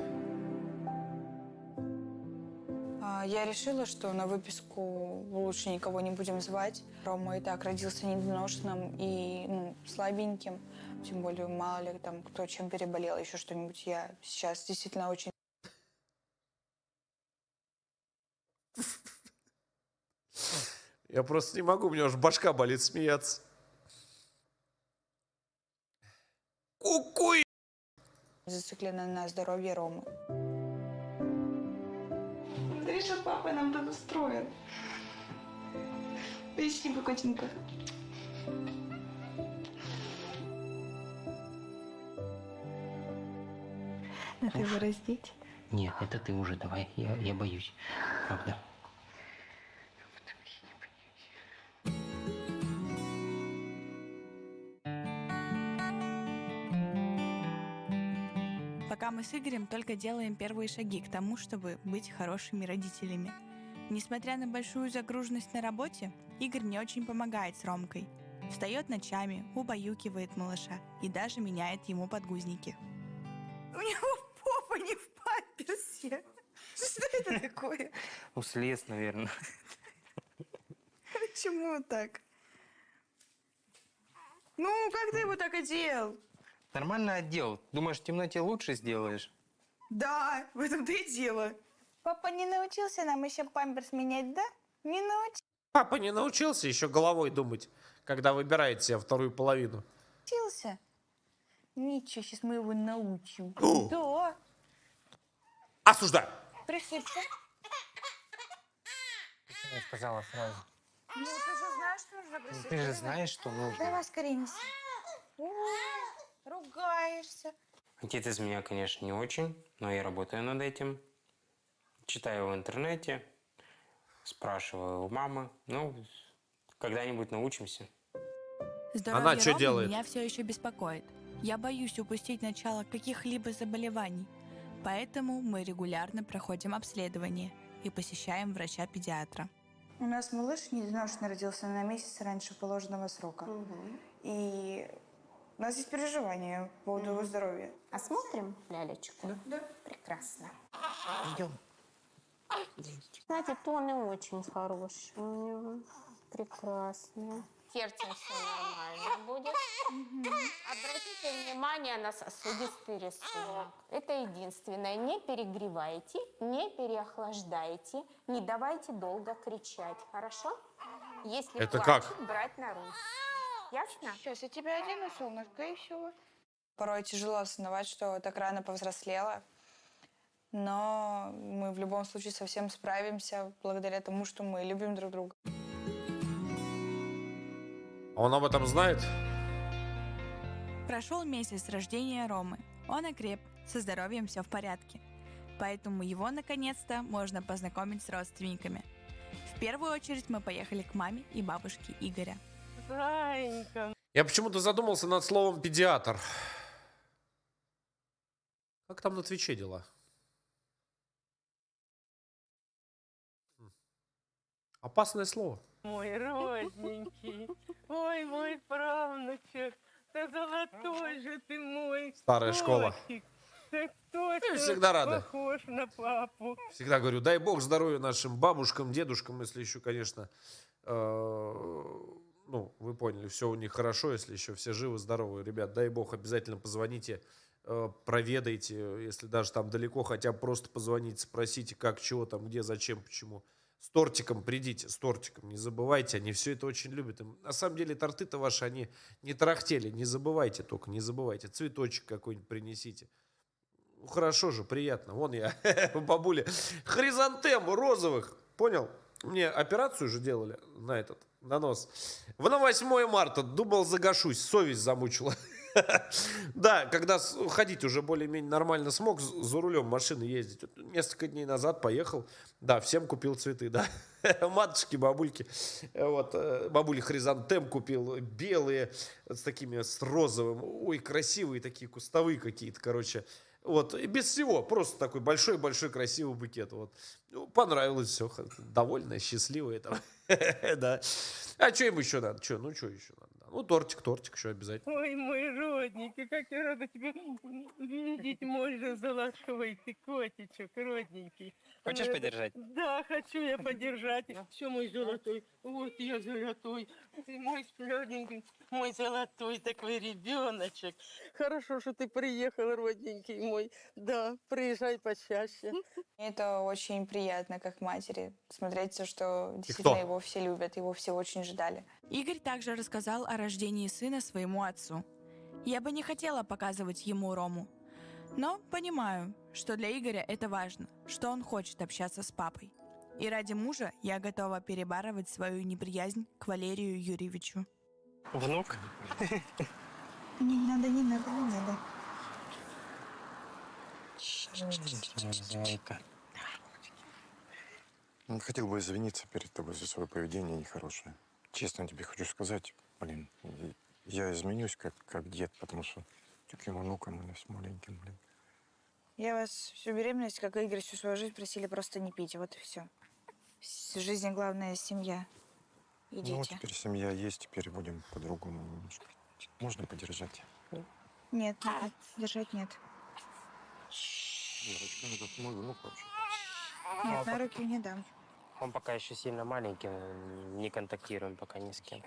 Я решила, что на выписку лучше никого не будем звать. Рома и так родился недоношенным и слабеньким. Тем более, мало ли там кто чем переболел, еще что-нибудь. Я сейчас действительно очень... Я просто не могу, у меня уже башка болит смеяться. Ку-ку! Зациклена на здоровье Ромы. Смотри, что папа нам тут устроил. Спасибо, котенька. Надо его раздеть. Нет, это ты уже давай, я боюсь. Правда. Пока мы с Игорем только делаем первые шаги к тому, чтобы быть хорошими родителями. Несмотря на большую загруженность на работе, Игорь мне очень помогает с Ромкой. Встает ночами, убаюкивает малыша и даже меняет ему подгузники. У него попа не в памперсе. Что это такое? Ну, слез, наверное. Почему так? Ну, как ты его так одел? Нормально одел. Думаешь, в темноте лучше сделаешь? Да, в этом-то и дело. Папа не научился нам еще памперс менять, да? Не научился. Папа не научился еще головой думать, когда выбирает себе вторую половину. Ничего, сейчас мы его научим. О! Да. Осуждаю. Присыпься. Почему я сказала сразу? Ну, ты же знаешь, что нужно присыпать. Ты же знаешь, что нужно. Давай скорее неси. Ругаешься. Отец из меня, конечно, не очень, но я работаю над этим. Читаю в интернете, спрашиваю у мамы. Ну, когда-нибудь научимся. Здоровье Она что Ромы делает? меня все еще беспокоит. Я боюсь упустить начало каких-либо заболеваний. Поэтому мы регулярно проходим обследование и посещаем врача-педиатра. У нас малыш недоношенный родился на месяц раньше положенного срока. И у нас есть переживания по поводу его здоровья. Осмотрим лялечку? Да. Прекрасно. Идем. Кстати, тоны очень хорошие у него. Прекрасные. Сердцем все нормально будет. Обратите внимание на сосудистый рисунок. Это единственное. Не перегревайте, не переохлаждайте, не давайте долго кричать. Хорошо? Если Это плачет, как? брать на руки. Ясно? Сейчас я тебя одену, солнышко, и все. Порой тяжело осознавать, что так рано повзрослела. Но мы в любом случае со всем справимся благодаря тому, что мы любим друг друга. Он об этом знает? Прошел месяц с рождения Ромы. Он окреп, со здоровьем все в порядке. Поэтому его, наконец-то, можно познакомить с родственниками. В первую очередь мы поехали к маме и бабушке Игоря. Зайка. Я почему-то задумался над словом педиатр. Как там на Твиче дела? Опасное слово. Мой родненький, ой, мой правнучек, да золотой же ты мой. Старая школа. котик, да точно всегда рада. похож на папу. Всегда говорю, дай бог здоровья нашим бабушкам, дедушкам, если еще, конечно, ну, вы поняли, все у них хорошо, если еще все живы, здоровы. Ребят, дай бог, обязательно позвоните, проведайте, если даже там далеко, хотя бы просто позвоните, спросите, как, чего там, где, зачем, почему. С тортиком придите, с тортиком, не забывайте, они все это очень любят. На самом деле торты-то ваши, они не тарахтели, не забывайте только, не забывайте. Цветочек какой-нибудь принесите. Ну, хорошо же, приятно. Вон я, бабуля, хризантем розовых, понял? Мне операцию же делали на нос. На 8 марта думал, загашусь, совесть замучила. Да, когда ходить уже более-менее нормально смог, за рулем машины ездить. Несколько дней назад поехал, да, всем купил цветы, да. Матушки, бабульки. Вот, бабуле хризантем купил, белые, с розовым. Ой, красивые такие, кустовые какие-то, короче. Вот, и без всего, просто такой большой-большой красивый букет. Вот. Ну, понравилось все, довольная, счастливая там. Да. А что им еще надо? Что еще надо? Ну, тортик, еще обязательно. Ой, мой родненький, как я рада тебя видеть, мой же золотой ты котичек, родненький. Хочешь подержать? Да, хочу я подержать. Все, мой золотой, вот я золотой. Ты мой сладенький, мой золотой такой ребеночек. Хорошо, что ты приехал, родненький мой. Да, приезжай почаще. Это очень приятно, как матери, смотреть, что действительно его все любят, его все очень ждали. Игорь также рассказал о рождении сына своему отцу. Я бы не хотела показывать ему Рому, но понимаю, что для Игоря это важно, что он хочет общаться с папой. И ради мужа я готова перебарывать свою неприязнь к Валерию Юрьевичу. Внук? Не надо. Зайка. Хотел бы извиниться перед тобой за свое поведение нехорошее. Честно тебе хочу сказать, блин, я изменюсь как дед, потому что таким внуком или с маленьким, блин. Я вас всю беременность, как и Игорь, всю свою жизнь просили просто не пить. Вот и все. В жизни главная семья и дети. Ну, теперь семья есть, теперь будем по-другому немножко. Можно подержать? Нет, держать нет. Ирочка, это мой внук вообще. Нет, на руки не дам. Он пока еще сильно маленький, не контактируем пока ни с кем.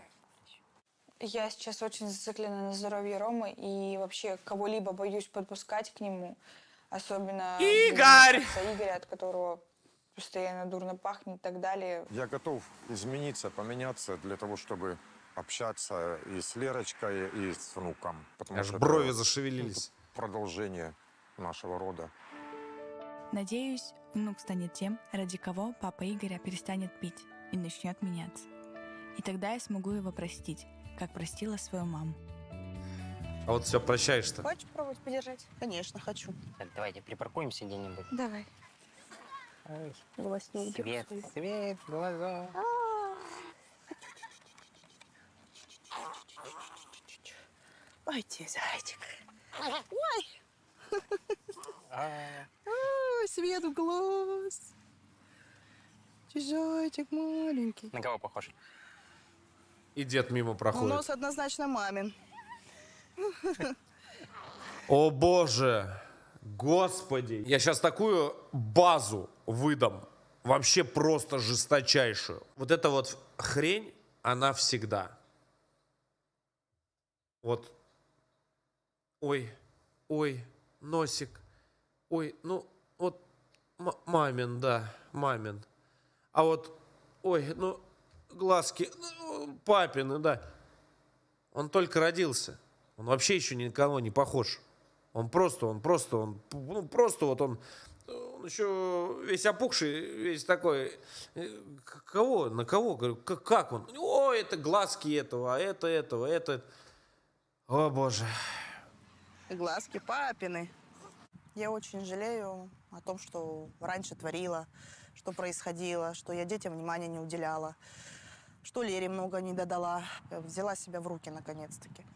Я сейчас очень зациклена на здоровье Ромы и вообще кого-либо боюсь подпускать к нему. Особенно Игорь! Игоря, от которого постоянно дурно пахнет и так далее. Я готов измениться, поменяться для того, чтобы общаться и с Лерочкой, и с внуком. Аж брови зашевелились. Продолжение нашего рода. Надеюсь, внук станет тем, ради кого папа Игоря перестанет пить и начнет меняться. И тогда я смогу его простить, как простила свою маму. А вот все, прощаешь-то. Хочешь пробовать подержать? Конечно, хочу. Так, давайте припаркуемся где-нибудь. Давай. Свет, свет, глаза. Ой, ты зайчик. Ой! Ой, свет в глаз. Ты зайчик маленький. На кого похож? И дед мимо Ну, проходит. нос однозначно мамин. О боже, господи. Я сейчас такую базу выдам. Вообще просто жесточайшую. Вот эта вот хрень, она всегда. Вот. Ой, ой, носик. Ой, ну, вот мамин, да, мамин. А вот, ой, ну, глазки, ну, папины, да. Он только родился. Он вообще еще ни на кого не похож. Он еще весь опухший, весь такой. Кого? На кого? Говорю, как он? О, это глазки этого, а это. О, боже. Глазки папины. Я очень жалею о том, что раньше творила, что происходило, что я детям внимания не уделяла, что Лере много не додала. Я взяла себя в руки наконец-таки.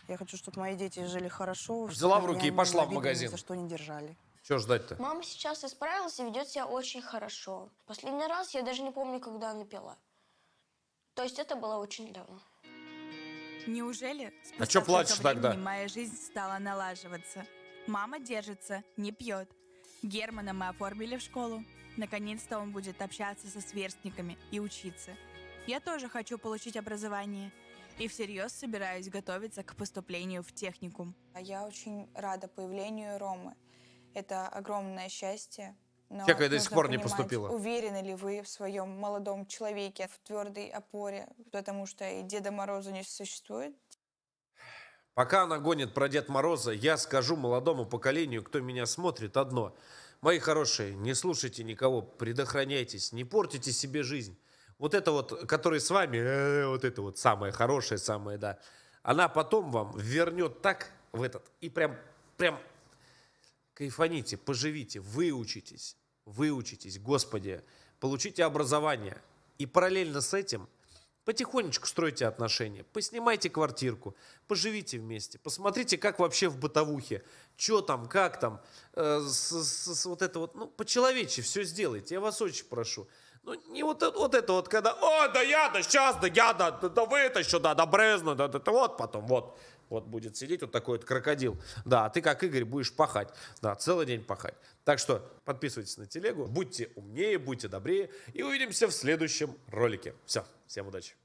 Я хочу, чтобы мои дети жили хорошо. Взяла в руки и пошла в магазин. За что не держали. Что ждать-то? Мама сейчас исправилась и ведет себя очень хорошо. Последний раз я даже не помню, когда она пила. То есть это было очень давно. Неужели А чё плачешь тогда? Моя жизнь стала налаживаться? Мама держится, не пьет. Германа мы оформили в школу. Наконец-то он будет общаться со сверстниками и учиться. Я тоже хочу получить образование. И всерьез собираюсь готовиться к поступлению в техникум. Я очень рада появлению Ромы. Это огромное счастье. Но Чекай, до нужно сих пор не понимать, поступила. уверены ли вы в своем молодом человеке, в твердой опоре, потому что и Деда Мороза не существует. Пока она гонит про Дед Мороза, я скажу молодому поколению, кто меня смотрит, одно. Мои хорошие, не слушайте никого, предохраняйтесь, не портите себе жизнь. Вот это вот, который с вами, вот это вот самое хорошее, самое, да. Она потом вам вернет так в этот, и прям кайфаните, поживите, выучитесь, Господи, получите образование. И параллельно с этим потихонечку стройте отношения, поснимайте квартирку, поживите вместе, посмотрите, как вообще в бытовухе, что там, как там, вот это вот, ну, по-человечески все сделайте, я вас очень прошу. Ну, не вот это вот, когда, да я, да сейчас, да я, да вытащу, да брезну, да вот потом, вот будет сидеть вот такой вот крокодил. Да, а ты, как Игорь, будешь пахать. Да, целый день пахать. Так что подписывайтесь на телегу, будьте умнее, будьте добрее. И увидимся в следующем ролике. Все, всем удачи.